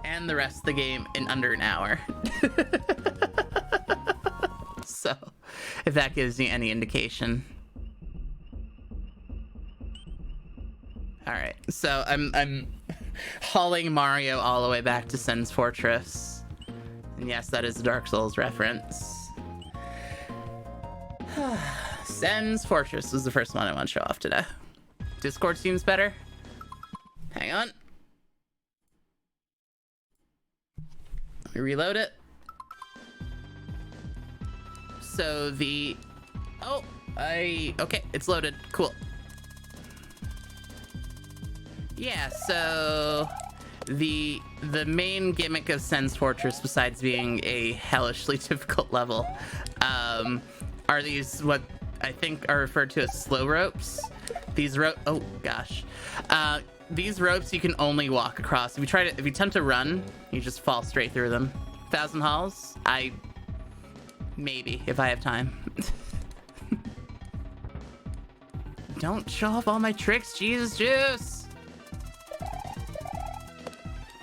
and the rest of the game in under an hour. So, if that gives you any indication. All right, so I'm hauling Mario all the way back to Sen's Fortress. And yes, that is a Dark Souls reference. Sen's Fortress was the first one I want to show off today. Discord seems better. Hang on. Let me reload it. So okay, it's loaded. Cool. Yeah, so the main gimmick of Sen's Fortress, besides being a hellishly difficult level, are these what I think are referred to as slow ropes. These oh gosh. These ropes you can only walk across. If you attempt to run, you just fall straight through them. 1,000 halls? Maybe, if I have time. Don't show off all my tricks, Jesus juice!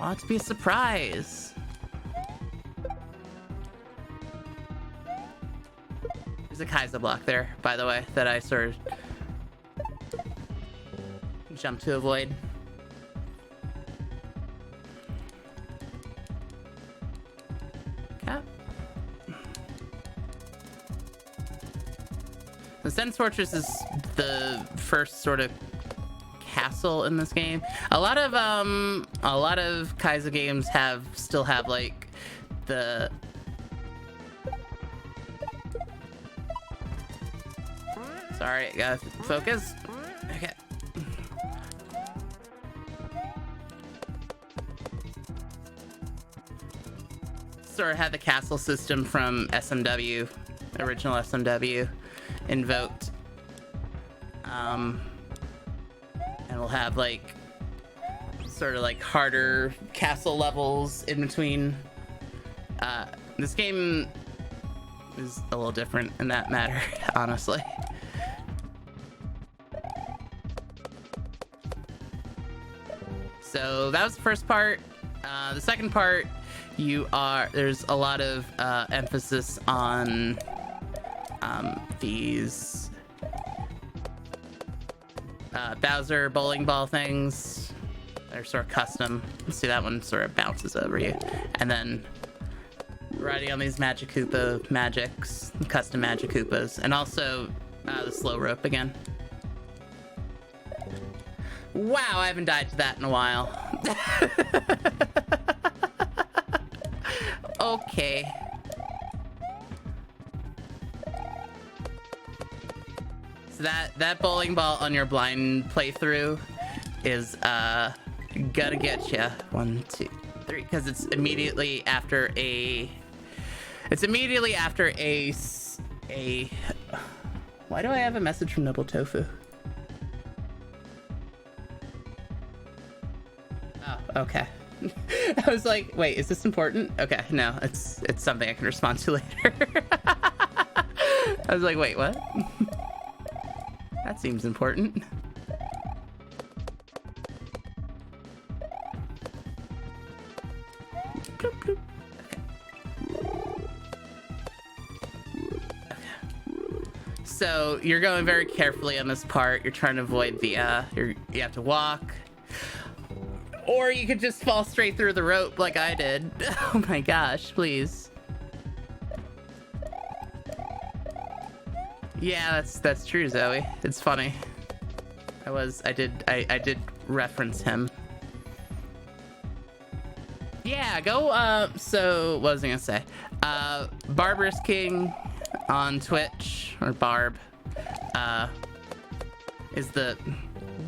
I want it to be a surprise. There's a Kaizo block there, by the way, that I sort of jumped to avoid. Okay. The Sen's Fortress is the first sort of castle in this game. A lot of Kaizo games still have like the sorry, gotta focus. Okay. Sort of had the castle system from SMW, original SMW, invoked. And we'll have like sort of like harder castle levels in between. This game is a little different in that matter, honestly. So that was the first part. The second part, there's a lot of emphasis on these Bowser bowling ball things. They're sort of custom. See, that one sort of bounces over you. And then riding on these Magic Koopa magics, custom Magic Koopas, and also the slow rope again. Wow, I haven't died to that in a while. Okay. So that bowling ball on your blind playthrough is gonna get you 1, 2, 3, because it's immediately after a. It's immediately after a. Why do I have a message from Noble Tofu? Oh, okay. I was like, wait, is this important? Okay, no, it's something I can respond to later. I was like, wait, what? That seems important. Bloop, bloop. Okay. So you're going very carefully on this part. You're trying to avoid the you have to walk. Or you could just fall straight through the rope like I did. Oh my gosh, please. Yeah, that's true, Zoe. It's funny. I did reference him. Yeah, go, so, what was I gonna say? Barbarous King on Twitch, or Barb, is the,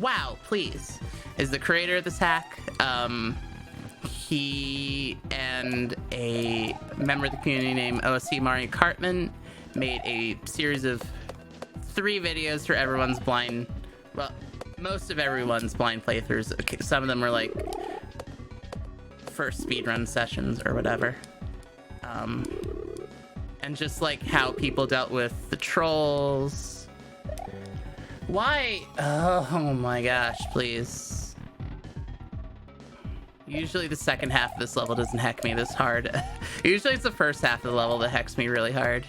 wow, please, is the creator of this hack. He and a member of the community named OSC Mario Cartman made a series of 3 videos for everyone's blind, well, most of everyone's blind playthroughs. Okay, some of them were like first speedrun sessions or whatever. And just like how people dealt with the trolls. Why? Oh my gosh, please. Usually the second half of this level doesn't heck me this hard. Usually it's the first half of the level that hecks me really hard.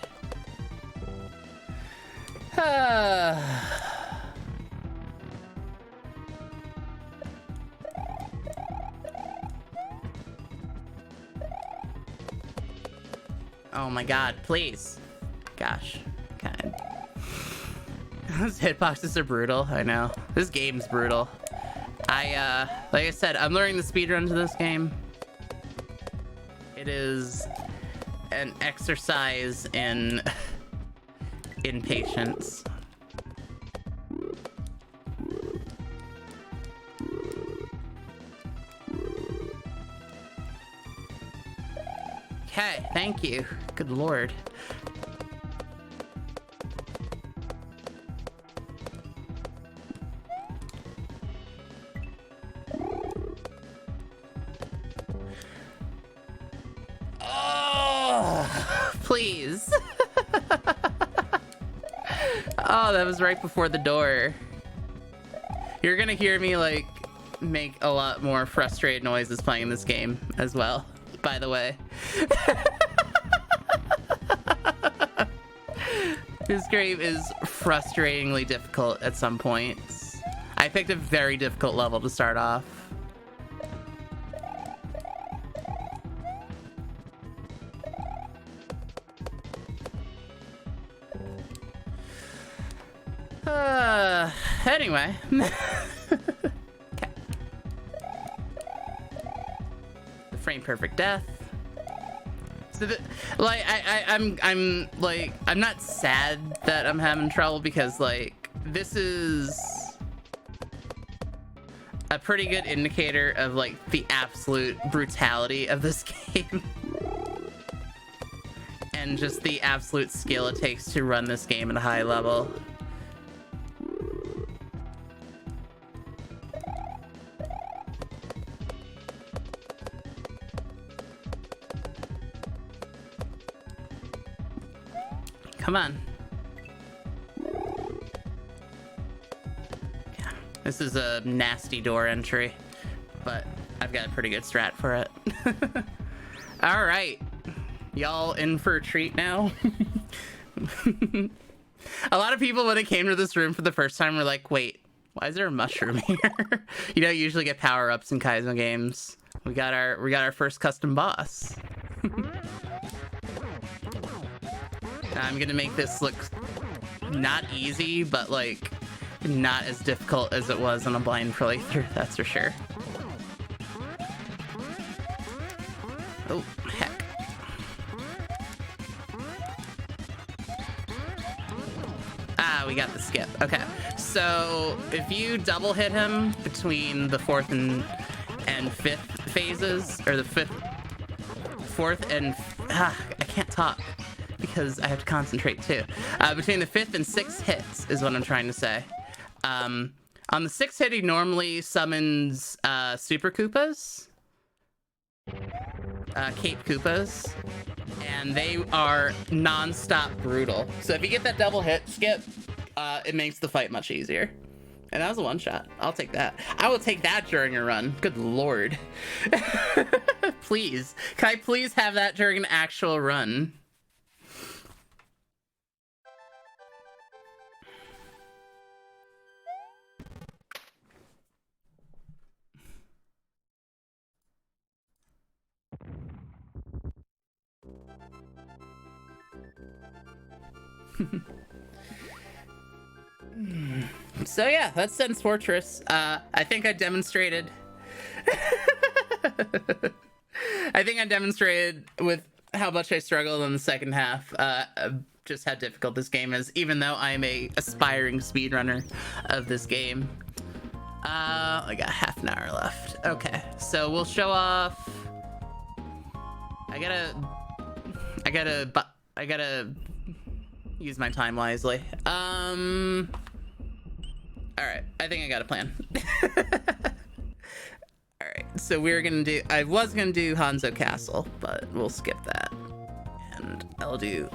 Oh my god, please. Gosh. God. Those hitboxes are brutal, I know. This game's brutal. Like I said, I'm learning the speedruns of this game. It is an exercise in patience. Okay, thank you. Good lord. Oh, please. Oh, that was right before the door. You're gonna hear me like make a lot more frustrated noises playing this game as well, by the way. This game is frustratingly difficult at some points. I picked a very difficult level to start off. Anyway. Okay. The frame perfect death. So like I'm like, I'm not sad that I'm having trouble, because like this is a pretty good indicator of like the absolute brutality of this game. And just the absolute skill it takes to run this game at a high level. Come on. Yeah, this is a nasty door entry, but I've got a pretty good strat for it. All right, y'all in for a treat now. A lot of people, when they came to this room for the first time, were like, wait, Why is there a mushroom here? You don't usually get power-ups in Kaizo games. We got our first custom boss. I'm gonna make this look not easy, but like not as difficult as it was on a blind playthrough, that's for sure. Oh, heck. Ah, we got the skip. Okay, so if you double hit him between the fourth and fifth phases, or the fourth and I can't talk because I have to concentrate too. Between the fifth and sixth hits is what I'm trying to say. On the sixth hit, he normally summons Super Koopas, Cape Koopas, and they are non-stop brutal. So if you get that double hit skip, it makes the fight much easier. And that was a one-shot. I'll take that. I will take that during a run. Good lord. Please. Can I please have that during an actual run? So yeah, that's Sen's Fortress. I think I demonstrated with how much I struggled in the second half, just how difficult this game is, even though I'm a aspiring speedrunner of this game. I got half an hour left. Okay, so we'll show off. I gotta use my time wisely. All right, I think I got a plan. All right, so I was gonna do Hanzo Castle, but we'll skip that. And I'll do,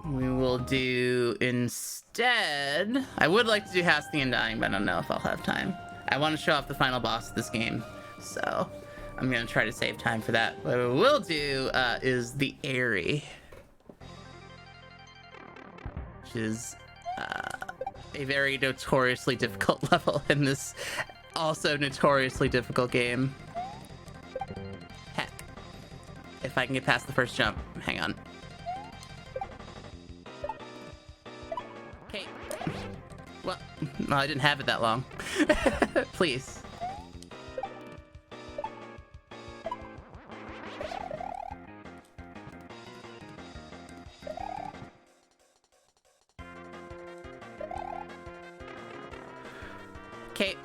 we will do instead, I would like to do House the Undying, but I don't know if I'll have time. I want to show off the final boss of this game, so I'm gonna try to save time for that. What we will do is the Airy, which is a very notoriously difficult level in this also notoriously difficult game. Heck, if I can get past the first jump. Hang on. Okay. Well, I didn't have it that long. Please. Cape.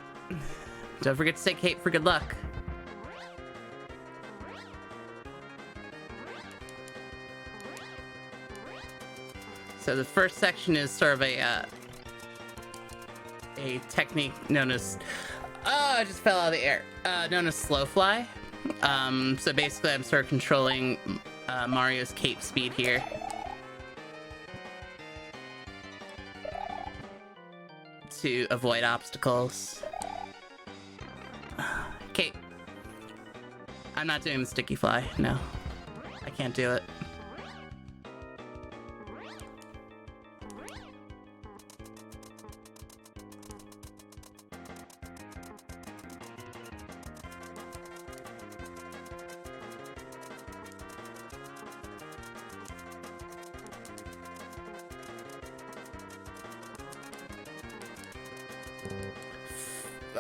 Don't forget to say Cape for good luck. So the first section is sort of a technique known as, I just fell out of the air, known as slow fly. So basically I'm sort of controlling Mario's cape speed here. To avoid obstacles. Cape. I'm not doing the sticky fly, no. I can't do it.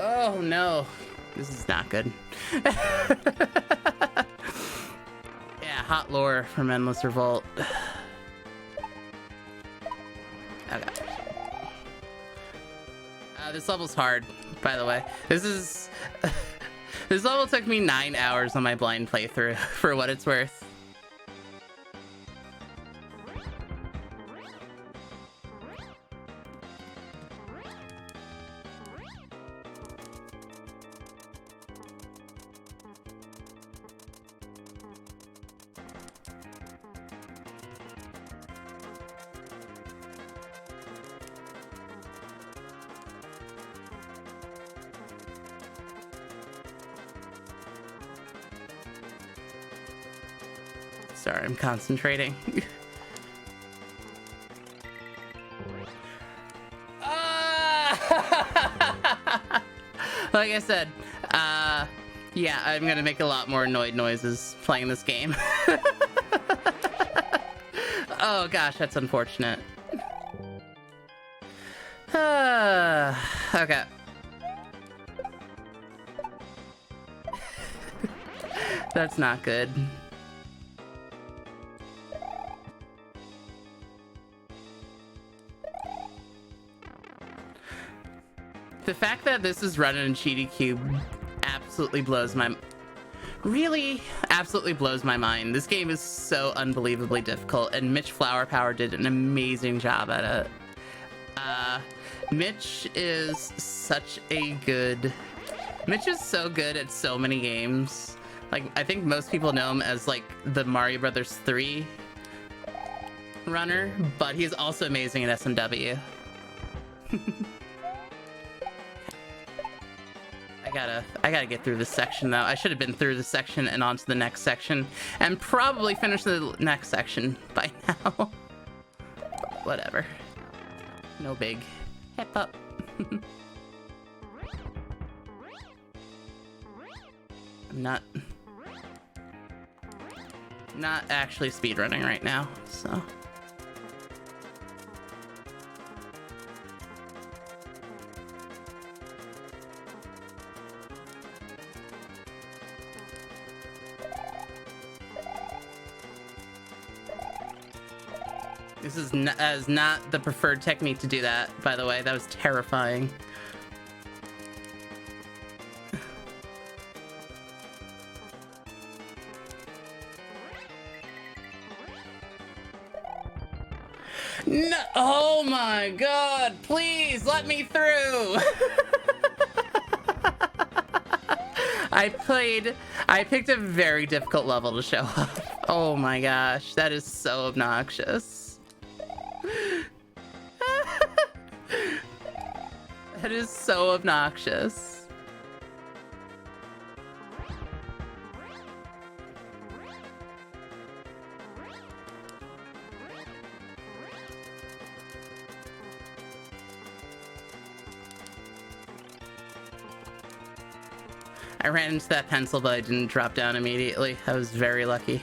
Oh no, this is not good. Yeah, hot lore from Endless Revolt. Okay. This level's hard, by the way. This level took me 9 hours on my blind playthrough, for what it's worth. Sorry, I'm concentrating. Like I said, yeah, I'm gonna make a lot more annoyed noises playing this game. Oh gosh, that's unfortunate. Okay. That's not good. The fact that this is running in Cheaty Cube absolutely blows my... Really absolutely blows my mind. This game is so unbelievably difficult, and Mitch Flower Power did an amazing job at it. Mitch is such a good... Mitch is so good at so many games. Like, I think most people know him as, like, the Mario Brothers 3 runner, but he's also amazing at SMW. I gotta get through this section, though. I should have been through this section and on to the next section, and probably finish the next section by now. Whatever. No big. Hip up. I'm not actually speedrunning right now, so... This is not the preferred technique to do that, by the way. That was terrifying. No, oh my god, please let me through. I picked a very difficult level to show off. Oh my gosh, that is so obnoxious. That is so obnoxious. I ran into that pencil, but I didn't drop down immediately. I was very lucky.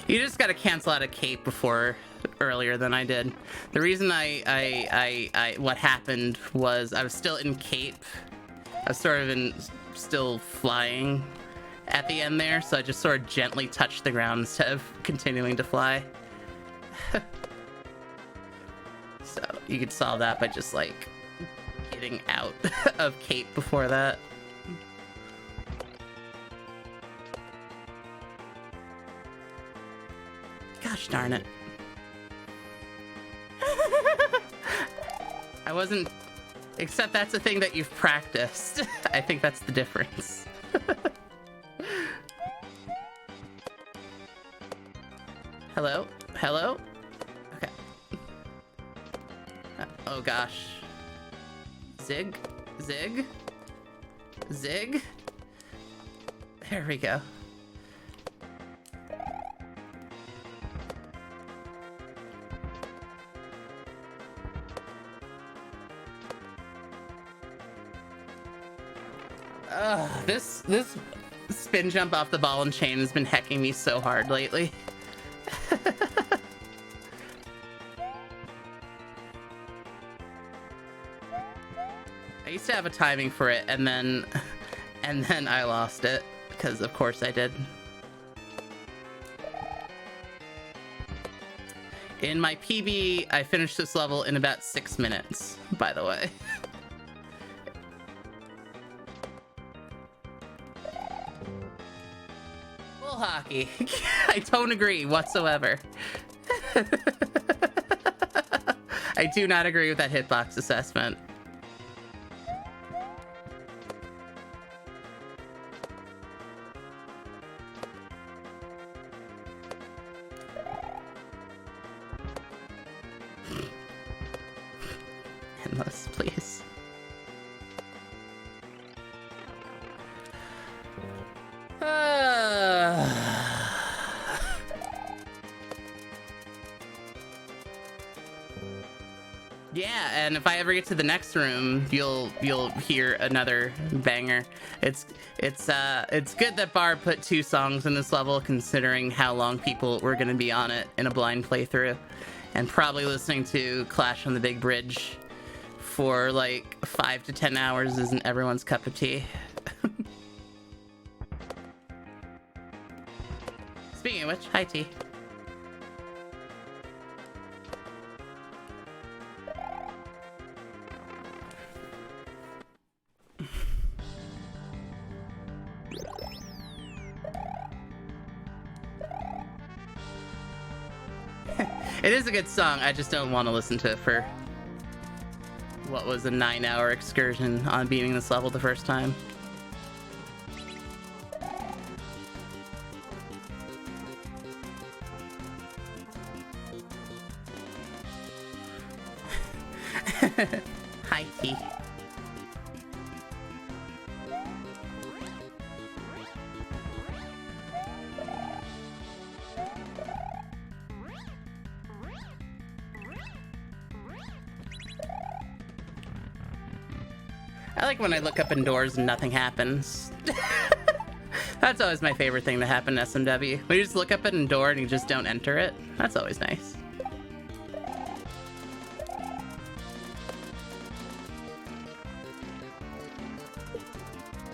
You just gotta cancel out a cape earlier than I did. The reason what happened was I was still in cape. I was sort of still flying at the end there, so I just sort of gently touched the ground instead of continuing to fly. So you could solve that by just like getting out of cape before that. Gosh darn it. I wasn't... Except that's a thing that you've practiced. I think that's the difference. Hello? Hello? Okay. Oh gosh. Zig? Zig? Zig? There we go. This spin jump off the ball and chain has been hecking me so hard lately. I used to have a timing for it, and then I lost it, because of course I did. In my PB, I finished this level in about 6 minutes, by the way. Hockey. I don't agree whatsoever. I do not agree with that hitbox assessment. Endless, please. Yeah, and if I ever get to the next room, you'll hear another banger. It's good that Barb put 2 songs in this level, considering how long people were gonna be on it in a blind playthrough, and probably listening to Clash on the Big Bridge for like 5 to 10 hours isn't everyone's cup of tea. Speaking of which, hi T. It is a good song, I just don't want to listen to it for what was a 9-hour excursion on beating this level the first time. Hi, T. I like when I look up indoors and nothing happens. That's always my favorite thing to happen in SMW. When you just look up at a door and you just don't enter it, that's always nice.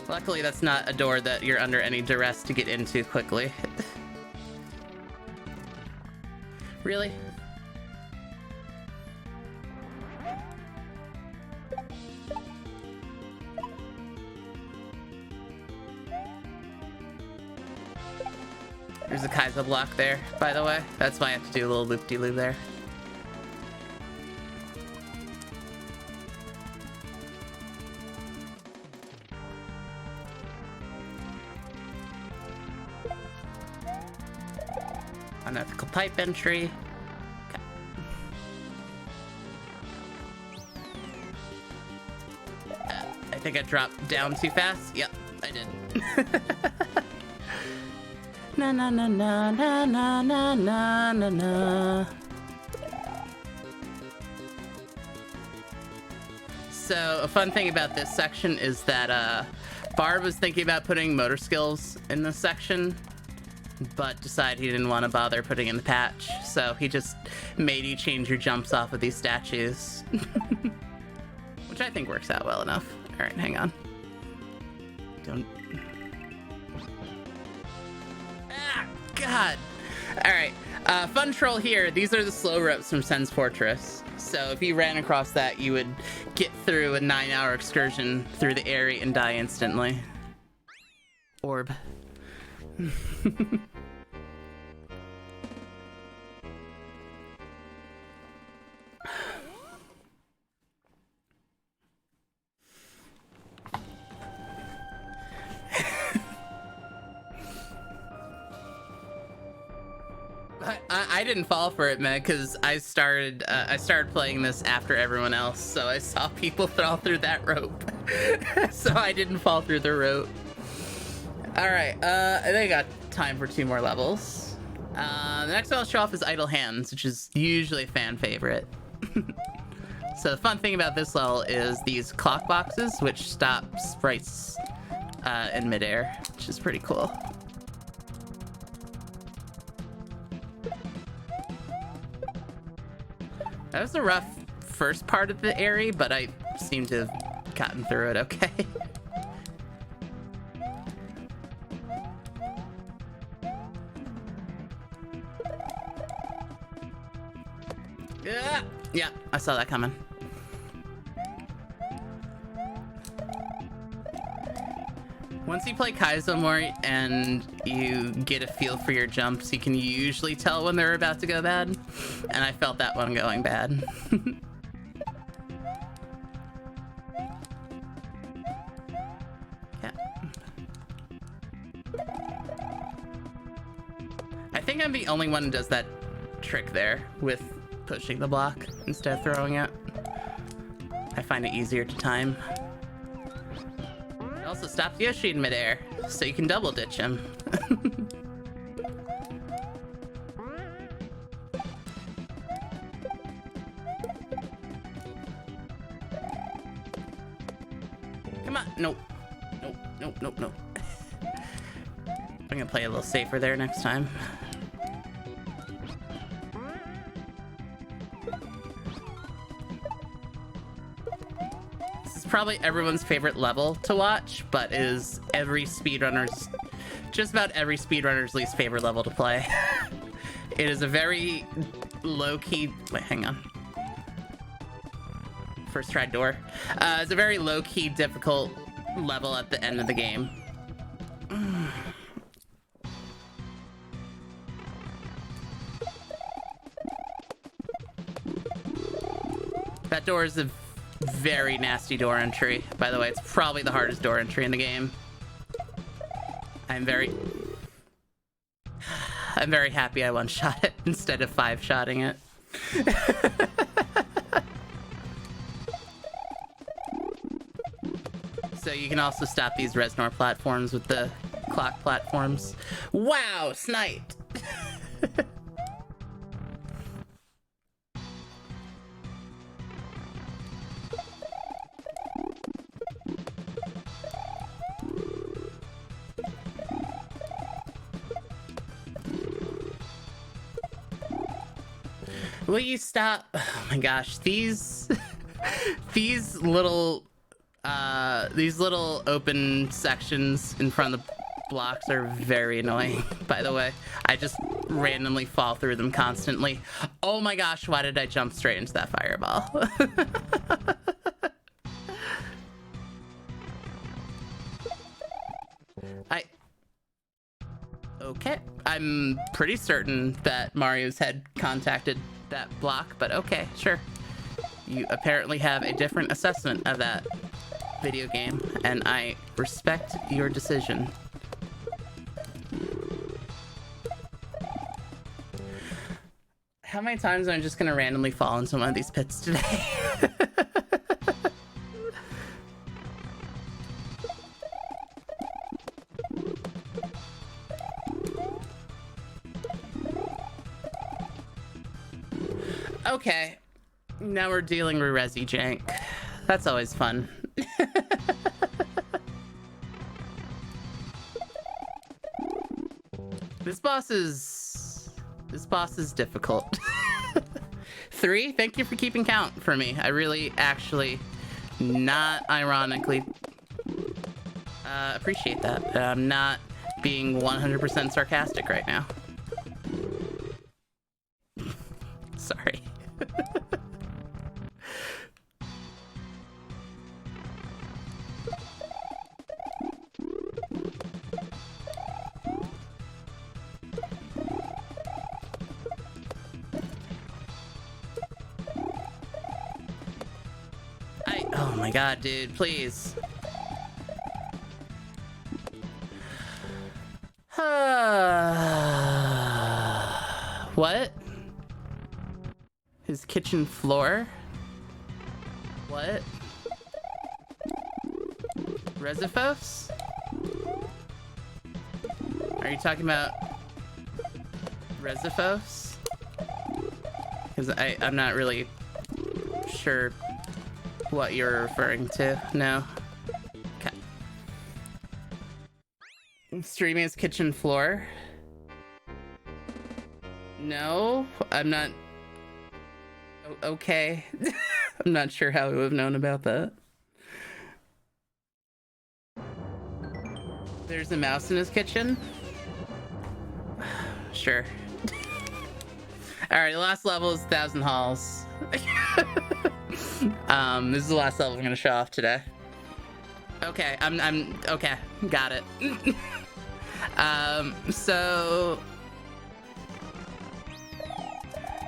Luckily, that's not a door that you're under any duress to get into quickly. Really? There's a Kaizo block there, by the way. That's why I have to do a little loop-de-loop there. Unethical pipe entry. Okay. I think I dropped down too fast. Yep, I did. Na na na na na na na na na na. So a fun thing about this section is that Barb was thinking about putting motor skills in this section, but decided he didn't want to bother putting in the patch, so he just made you change your jumps off of these statues. Which I think works out well enough. Alright, hang on. Don't... Ah, God! Alright, fun troll here. These are the slow ropes from Sen's Fortress. So if you ran across that, you would get through a 9-hour excursion through the area and die instantly. Orb. I didn't fall for it, man, because I started playing this after everyone else, so I saw people fall through that rope. So I didn't fall through the rope. Alright, I think I got time for 2 more levels. The next one I'll show off is Idle Hands, which is usually a fan favorite. So the fun thing about this level is these clock boxes, which stop sprites in midair, which is pretty cool. That was a rough first part of the area, but I seem to have gotten through it okay. Yeah, I saw that coming. Once you play Kaizo more and you get a feel for your jumps, you can usually tell when they're about to go bad. And I felt that one going bad. Yeah. I think I'm the only one who does that trick there with pushing the block instead of throwing it. I find it easier to time. It also stops Yoshi in midair, so you can double ditch him. Come on, nope. Nope, nope, nope, nope. I'm gonna play a little safer there next time. This is probably everyone's favorite level to watch, but is just about every speedrunner's least favorite level to play. It is a very low-key, wait, hang on. First try door. It's a very low-key, difficult level at the end of the game. That door is a very nasty door entry. By the way, it's probably the hardest door entry in the game. I'm very happy I one-shot it instead of 5-shotting it. So you can also stop these Reznor platforms with the clock platforms. Wow, sniped! Will you stop? Oh my gosh, these little open sections in front of the blocks are very annoying, by the way. I just randomly fall through them constantly. Oh my gosh, why did I jump straight into that fireball? Okay, I'm pretty certain that Mario's head contacted that block, but okay, sure. You apparently have a different assessment of that video game, and I respect your decision. How many times am I just gonna randomly fall into one of these pits today? Okay, now we're dealing with Resi jank. That's always fun. This boss is difficult. 3, thank you for keeping count for me. I really, actually, not ironically, appreciate that. I'm not being 100% sarcastic right now. Sorry. Oh my god, dude, please. What? His kitchen floor? What? Resifos? Are you talking about Resifos? Because I'm not really sure what you're referring to. No. Okay. Streaming his kitchen floor? No, I'm not. Okay. I'm not sure how we would have known about that. There's a mouse in his kitchen? Sure. Alright, the last level is 1,000 Halls. This is the last level I'm gonna show off today. Okay, I'm okay, got it. So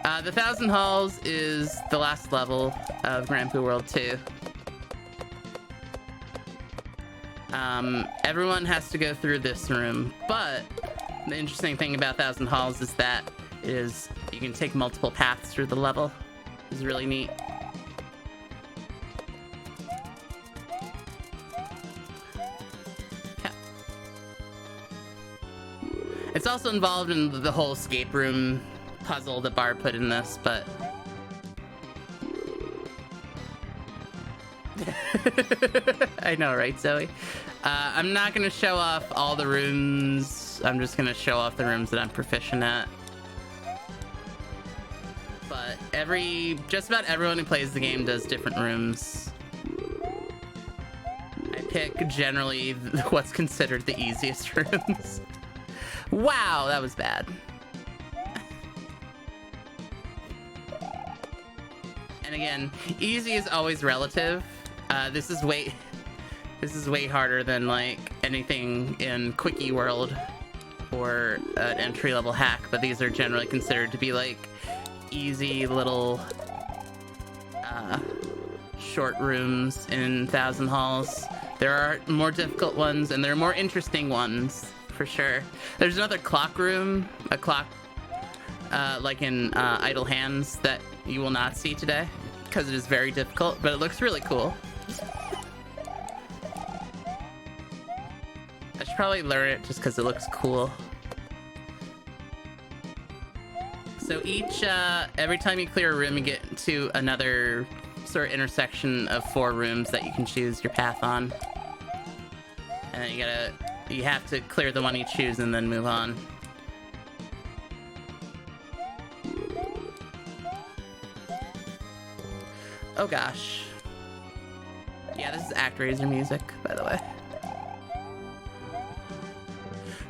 the 1,000 Halls is the last level of Grand Poo World 2. Everyone has to go through this room, but the interesting thing about 1,000 Halls is that you can take multiple paths through the level. It's really neat. It's also involved in the whole escape room puzzle that Barb put in this, but... I know, right, Zoe? I'm not going to show off all the rooms. I'm just going to show off the rooms that I'm proficient at. But just about everyone who plays the game does different rooms. I pick generally what's considered the easiest rooms. Wow, that was bad. And again, easy is always relative. This is way harder than like anything in Quickie World or an entry-level hack, but these are generally considered to be like easy little short rooms in Thousand Halls. There are more difficult ones and there are more interesting ones for sure. There's another clock room, a clock like in Idle Hands, that you will not see today because it is very difficult, but it looks really cool. I should probably learn it just because it looks cool. So every time you clear a room, you get to another sort of intersection of 4 rooms that you can choose your path on. And then you have to clear the one you choose and then move on. Oh gosh. Yeah, this is ActRaiser music, by the way.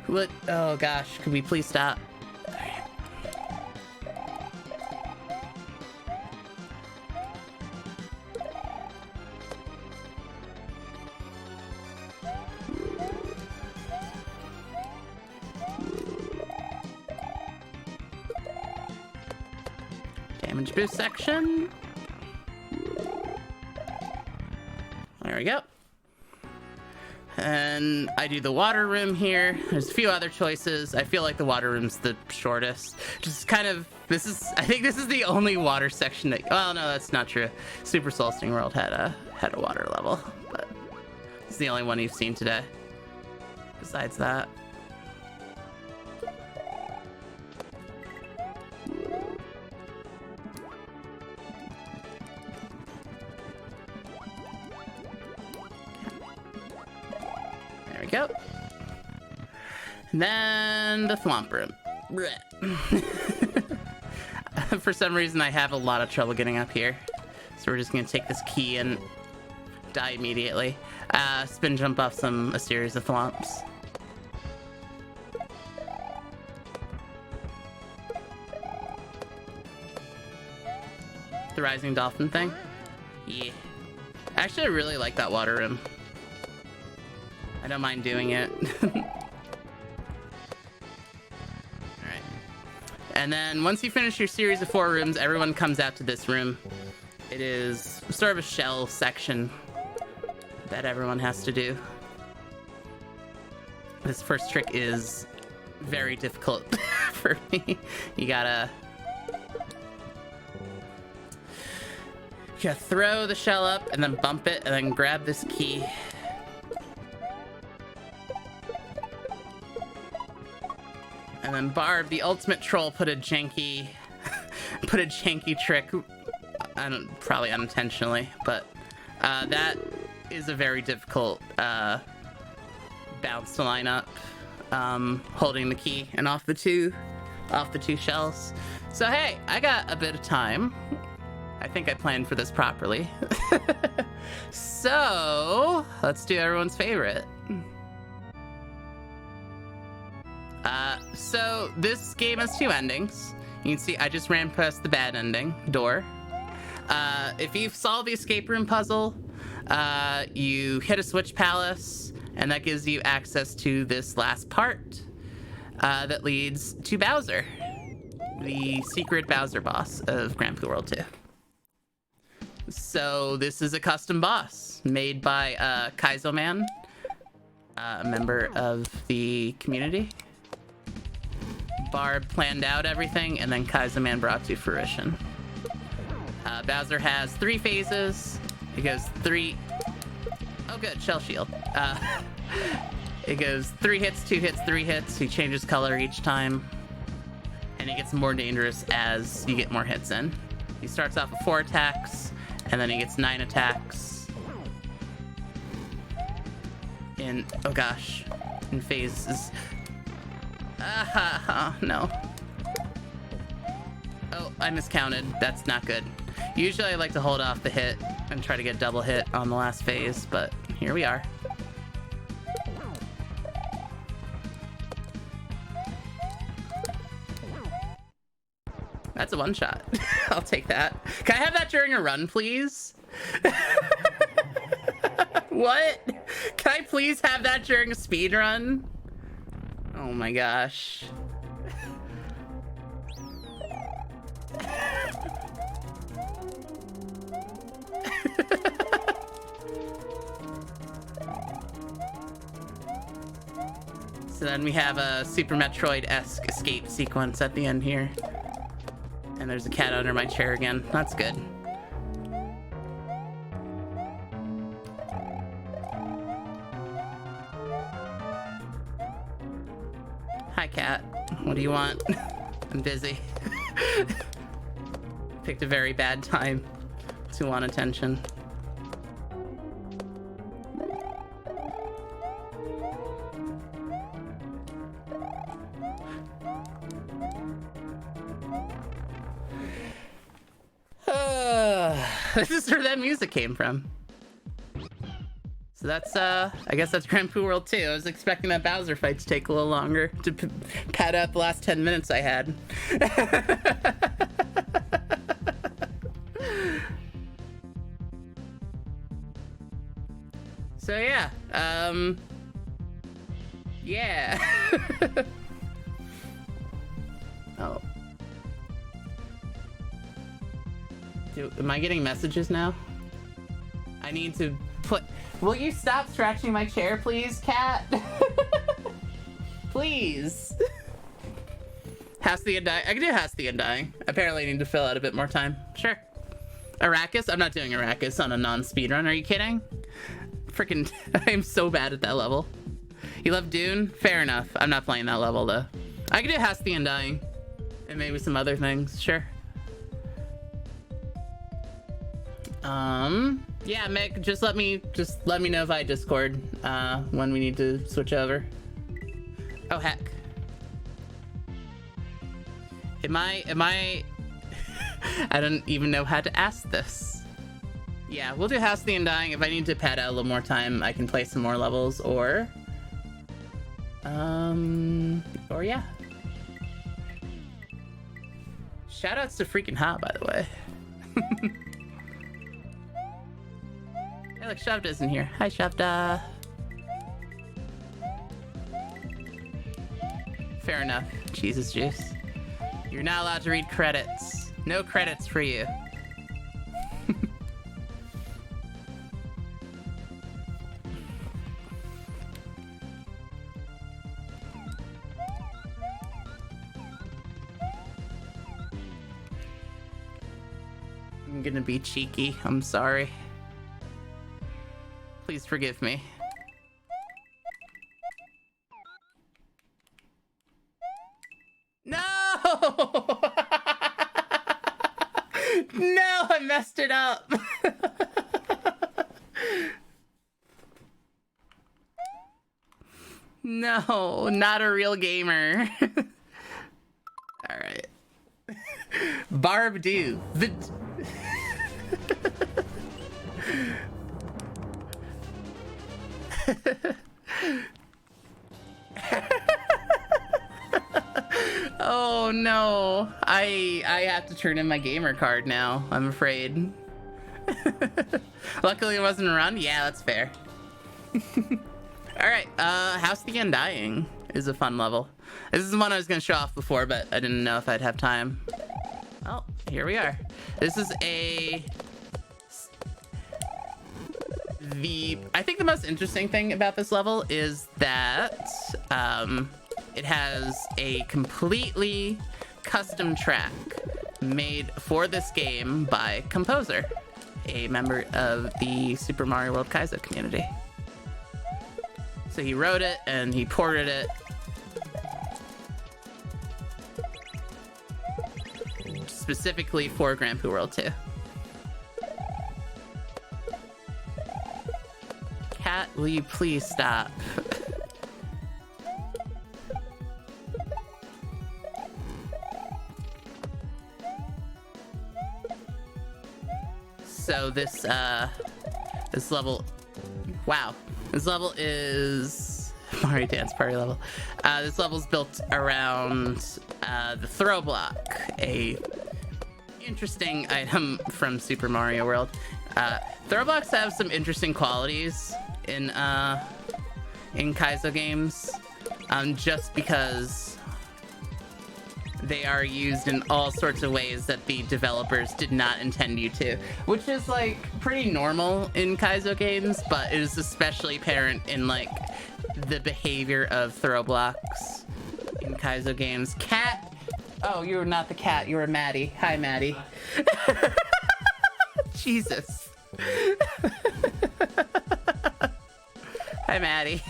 What? Oh gosh, could we please stop? Damage boost section. There we go. And I do the water room here. There's a few other choices. I feel like the water room's the shortest. Just kind of, I think this is the only water section that, well, no, that's not true. Super Soul Sting World had a water level, but it's the only one you've seen today. Besides that. Go. And then the Thwomp Room. For some reason, I have a lot of trouble getting up here. So we're just going to take this key and die immediately. Spin jump off a series of Thwomps. The Rising Dolphin thing? Yeah. Actually, I really like that water room. I don't mind doing it. Alright. And then once you finish your series of 4 rooms, everyone comes out to this room. It is sort of a shell section that everyone has to do. This first trick is very difficult for me. You gotta throw the shell up and then bump it and then grab this key. And then Barb, the ultimate troll, put a janky trick, probably unintentionally, but that is a very difficult bounce to line up, holding the key and off the two shells. So hey, I got a bit of time. I think I planned for this properly. So let's do everyone's favorite. So this game has 2 endings. You can see I just ran past the bad ending door. If you've solved the escape room puzzle, you hit a switch palace, and that gives you access to this last part that leads to Bowser, the secret Bowser boss of Grand Prix World 2. So this is a custom boss made by Kaizo Man, a member of the community. Barb planned out everything, and then Kaizo Man brought to fruition. Bowser has 3 phases. He goes 3... Oh good, Shell Shield. It goes 3 hits, 2 hits, 3 hits. He changes color each time. And he gets more dangerous as you get more hits in. He starts off with 4 attacks, and then he gets 9 attacks. Oh gosh, in phases. No. Oh, I miscounted. That's not good. Usually I like to hold off the hit and try to get double hit on the last phase, but here we are. That's a one shot. I'll take that. Can I have that during a run, please? What? Can I please have that during a speed run? Oh my gosh. So then we have a Super Metroid-esque escape sequence at the end here. And there's a cat under my chair again. That's good. Hi, cat. What do you want? I'm busy. Picked a very bad time to want attention. This is where that music came from. So that's, I guess that's Grand Poo World 2. I was expecting that Bowser fight to take a little longer to pad out the last 10 minutes I had. So yeah, yeah. Oh. Am I getting messages now? I need to put... Will you stop scratching my chair, please, cat? Please. House the Undying. I can do House the Undying. Apparently I need to fill out a bit more time. Sure. Arrakis? I'm not doing Arrakis on a non-speedrun. Are you kidding? Freaking... I'm so bad at that level. You love Dune? Fair enough. I'm not playing that level, though. I can do House the Undying. And maybe some other things. Sure. Yeah, Mick, just let me know via Discord, when we need to switch over. Oh, heck. Am I, I don't even know how to ask this. Yeah, we'll do House of the Undying. If I need to pad out a little more time, I can play some more levels, or yeah. Shoutouts to freaking Ha, by the way. Hey, look, Shavda's in here. Hi, Shavda. Fair enough. Jesus juice. You're not allowed to read credits. No credits for you. I'm gonna be cheeky. I'm sorry. Please forgive me. No! No, I messed it up. No, not a real gamer. All right. Barb do. Oh no, I have to turn in my gamer card now, I'm afraid. Luckily it wasn't a run. Yeah, that's fair. Alright, House the Undying is a fun level. This is the one I was gonna show off before, but I didn't know if I'd have time. Oh, here we are. This is I think the most interesting thing about this level is that it has a completely custom track made for this game by Composer, a member of the Super Mario World Kaizo community. So he wrote it and he ported it. Specifically for Grand Poo World 2. Cat, will you please stop? So this level, wow, this level is Mario Dance Party level. This level's built around the throw block, a interesting item from Super Mario World. Throw blocks have some interesting qualities in Kaizo games, just because they are used in all sorts of ways that the developers did not intend you to, which is like pretty normal in Kaizo games, but it is especially apparent in like the behavior of throw blocks in Kaizo games. Cat, oh, you're not the cat, you're a Maddie. Hi, Maddie. Jesus. Hi, Maddie.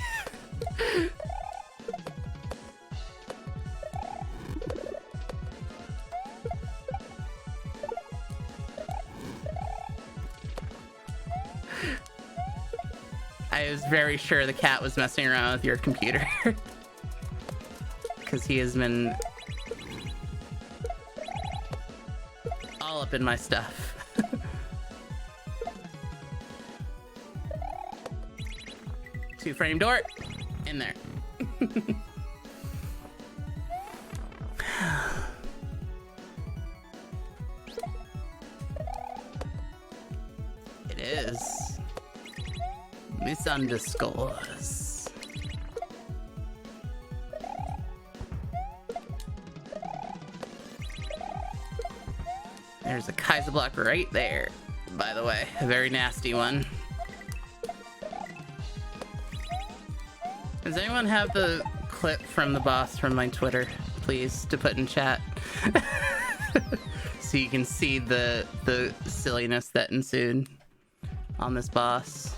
I was very sure the cat was messing around with your computer. Because he has been all up in my stuff. Two-frame door. In there. It is. Misunderscores. There's a Kaizo block right there, by the way. A very nasty one. Does anyone have the clip from the boss from my Twitter, please, to put in chat? So you can see the silliness that ensued on this boss.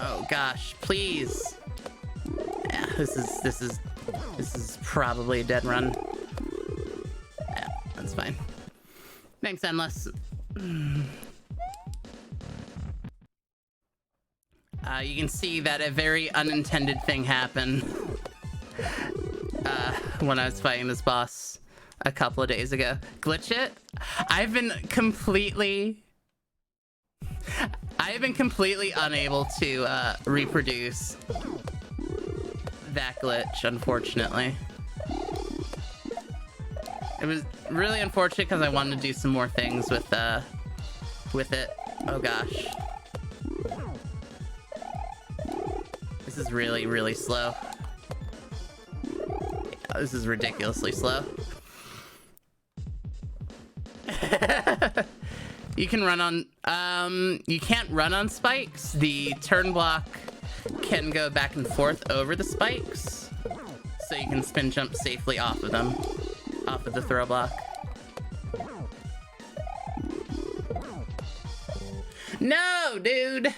Oh gosh, please. Yeah, this is probably a dead run. Yeah, that's fine. Thanks, Endless. You can see that a very unintended thing happened when I was fighting this boss a couple of days ago. Glitch it? I've been completely unable to reproduce that glitch, unfortunately. It was really unfortunate because I wanted to do some more things with it. Oh gosh. This is really, really slow. Yeah, this is ridiculously slow. You can run on, you can't run on spikes. The turn block can go back and forth over the spikes, so you can spin jump safely off of them, off of the throw block. No, dude.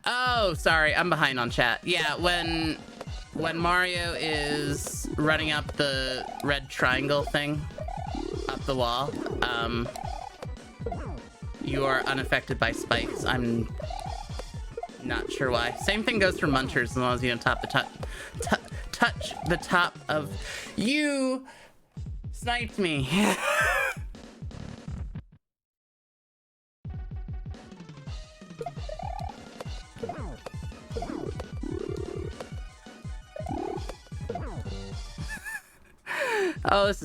Oh, sorry, I'm behind on chat. Yeah, when Mario is running up the red triangle thing, up the wall, you are unaffected by spikes. I'm not sure why. Same thing goes for munchers as long as you don't touch the top of... You sniped me. Oh, this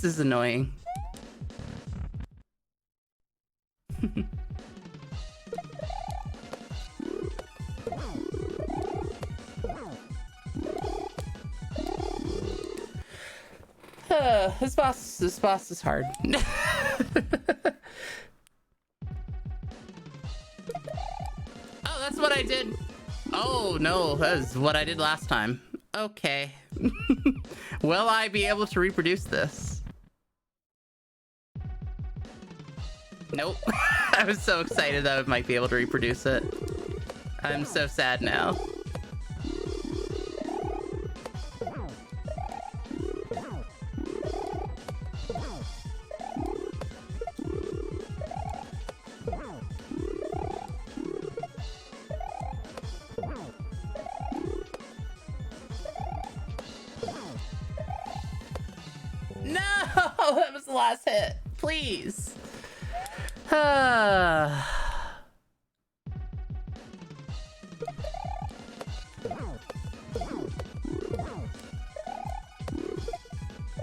is annoying. This boss is hard. Oh, that's what I did. Oh no, that is what I did last time. Okay. Will I be able to reproduce this? Nope. I was so excited that I might be able to reproduce it. I'm so sad now. No! That was the last hit. Please.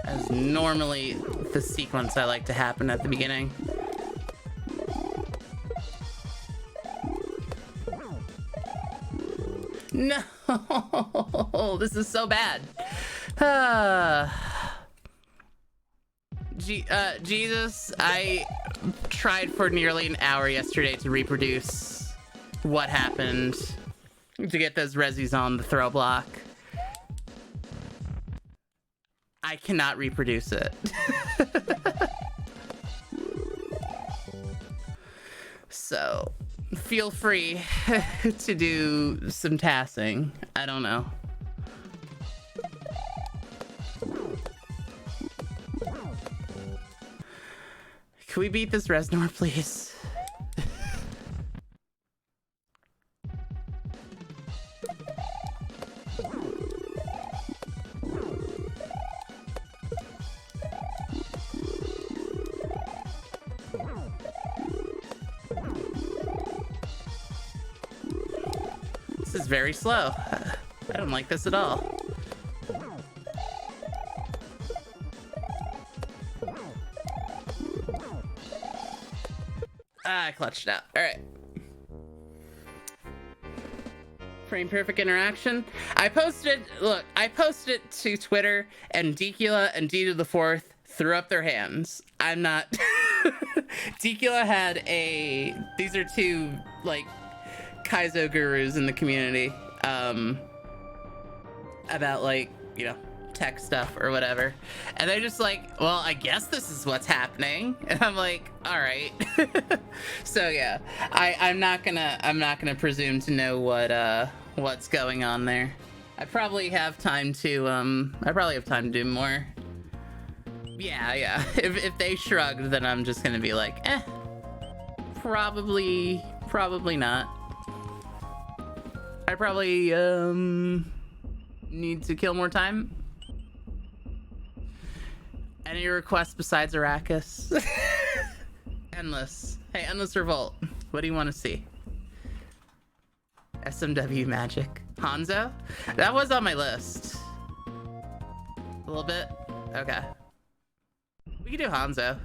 As normally the sequence I like to happen at the beginning. No! This is so bad. Jesus, I tried for nearly an hour yesterday to reproduce what happened to get those resis on the throw block. I cannot reproduce it. So, feel free to do some tassing. I don't know. Can we beat this Reznor, please? This is very slow. I don't like this at all. I clutched it out. All right. Frame perfect interaction. I posted it to Twitter, and Decula and D to the fourth threw up their hands. I'm not. Decula had these are two, like, Kaizo gurus in the community, about, like, you know, tech stuff or whatever, and they're just like, well, I guess this is what's happening, and I'm like, all right. So yeah, I'm not gonna presume to know what's going on there. I probably have time to do more. Yeah. If they shrugged, then I'm just gonna be like, probably not. I probably need to kill more time. Any requests besides Arrakis? Endless. Hey, Endless Revolt. What do you want to see? SMW Magic. Hanzo? That was on my list. A little bit? Okay. We can do Hanzo.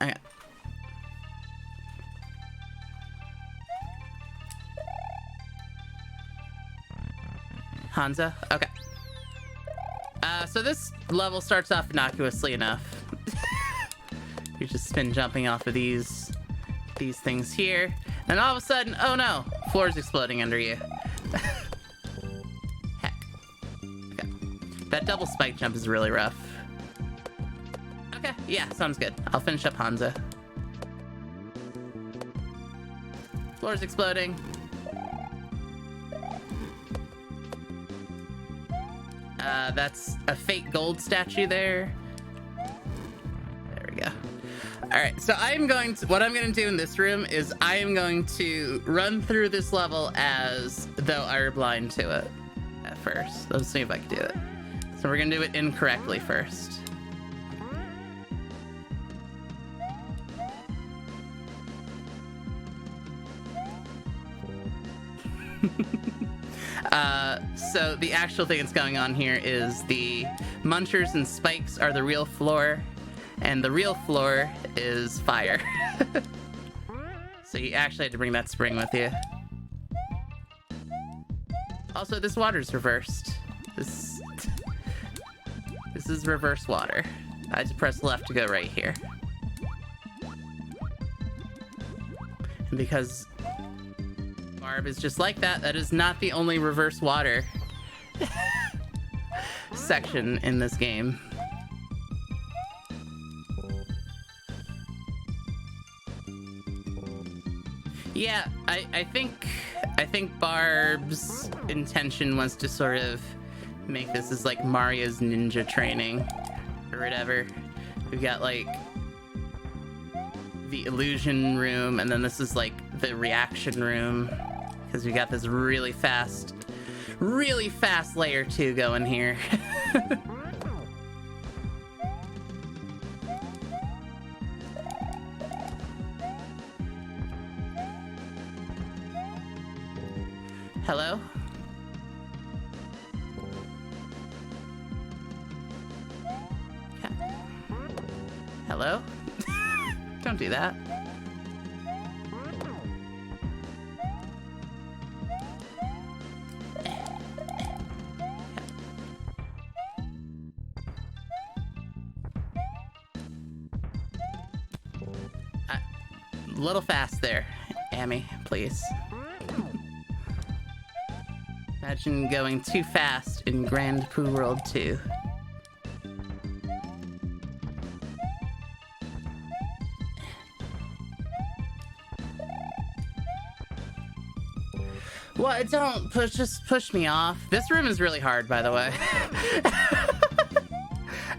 Okay. Hanzo? Okay. So this level starts off innocuously enough. You just spin jumping off of these things here, and all of a sudden, oh no, floor's exploding under you. Heck. Okay. That double spike jump is really rough. Okay, yeah, sounds good. I'll finish up Hanzo. Floor's exploding. That's a fake gold statue there. There we go. All right, so what I'm going to do in this room is I am going to run through this level as though I were blind to it at first. Let's see if I can do it. So we're going to do it incorrectly first. So the actual thing that's going on here is the munchers and spikes are the real floor, and the real floor is fire. So you actually had to bring that spring with you. Also, this water's reversed. This is reverse water. I just press left to go right here. And because Barb is just like that, that is not the only reverse water section in this game. Yeah, I think Barb's intention was to sort of make this as like Mario's ninja training or whatever. We've got like the illusion room, and then this is like the reaction room, because we got this really fast layer 2 going here. Hello? Hello? Don't do that. A little fast there, Amy, please. Imagine going too fast in Grand Poo World 2. What? Don't push, just push me off. This room is really hard, by the way.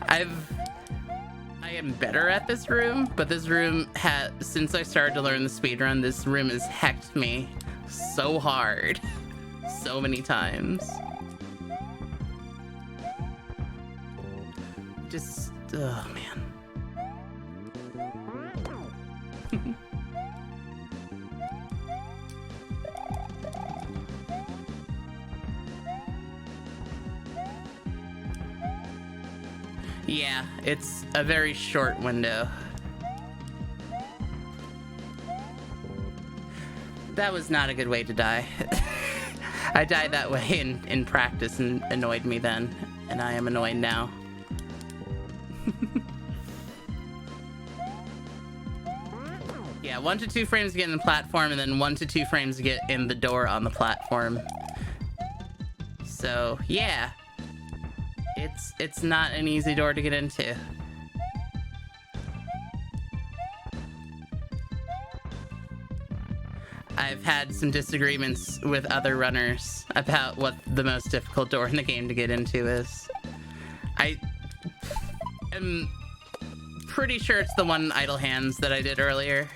I am better at this room, but this room since I started to learn the speedrun, this room has hecked me so hard. So many times. Just, oh man. Yeah, it's a very short window. That was not a good way to die. I died that way in practice and annoyed me then, and I am annoyed now. Yeah, 1 to 2 frames to get in the platform, and then 1 to 2 frames to get in the door on the platform. So, yeah. It's not an easy door to get into. I've had some disagreements with other runners about what the most difficult door in the game to get into is. I am pretty sure it's the one Idle Hands that I did earlier.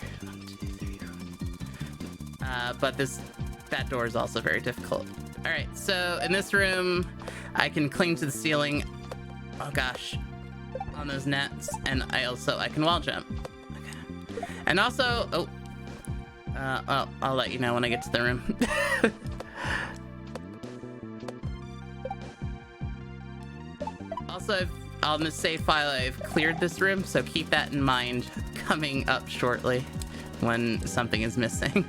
But that door is also very difficult. Alright, so in this room, I can cling to the ceiling, oh gosh, on those nets, and I can wall jump. Okay. And also, I'll let you know when I get to the room. Also, on the save file, I've cleared this room, so keep that in mind coming up shortly when something is missing.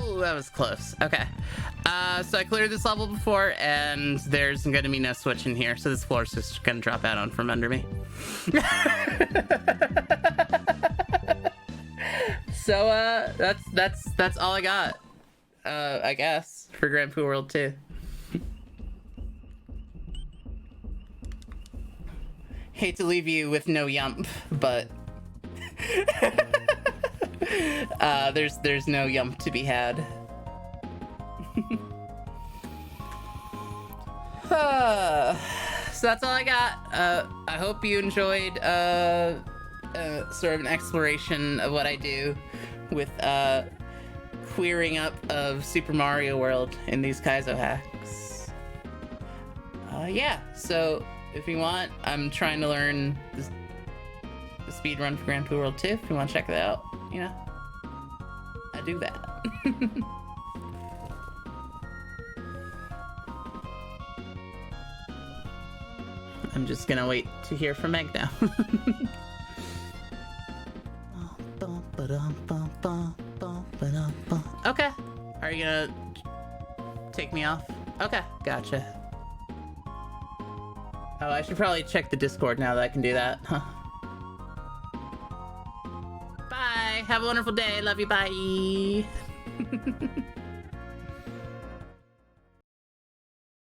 Ooh, that was close. Okay. So I cleared this level before, and there's going to be no switch in here, so this floor is just going to drop out on from under me. So, that's all I got, I guess, for Grand Poo World 2. Hate to leave you with no yump, but there's no yump to be had. So that's all I got. I hope you enjoyed sort of an exploration of what I do with queering up of Super Mario World in these Kaizo hacks. Yeah, so if you want, I'm trying to learn the speedrun for Grand Poo World 2. If you want to check that out, you know, I do that. I'm just gonna wait to hear from Meg now. Okay. Are you gonna take me off? Okay, gotcha. Oh, I should probably check the Discord now that I can do that. Huh. Bye. Have a wonderful day. Love you. Bye.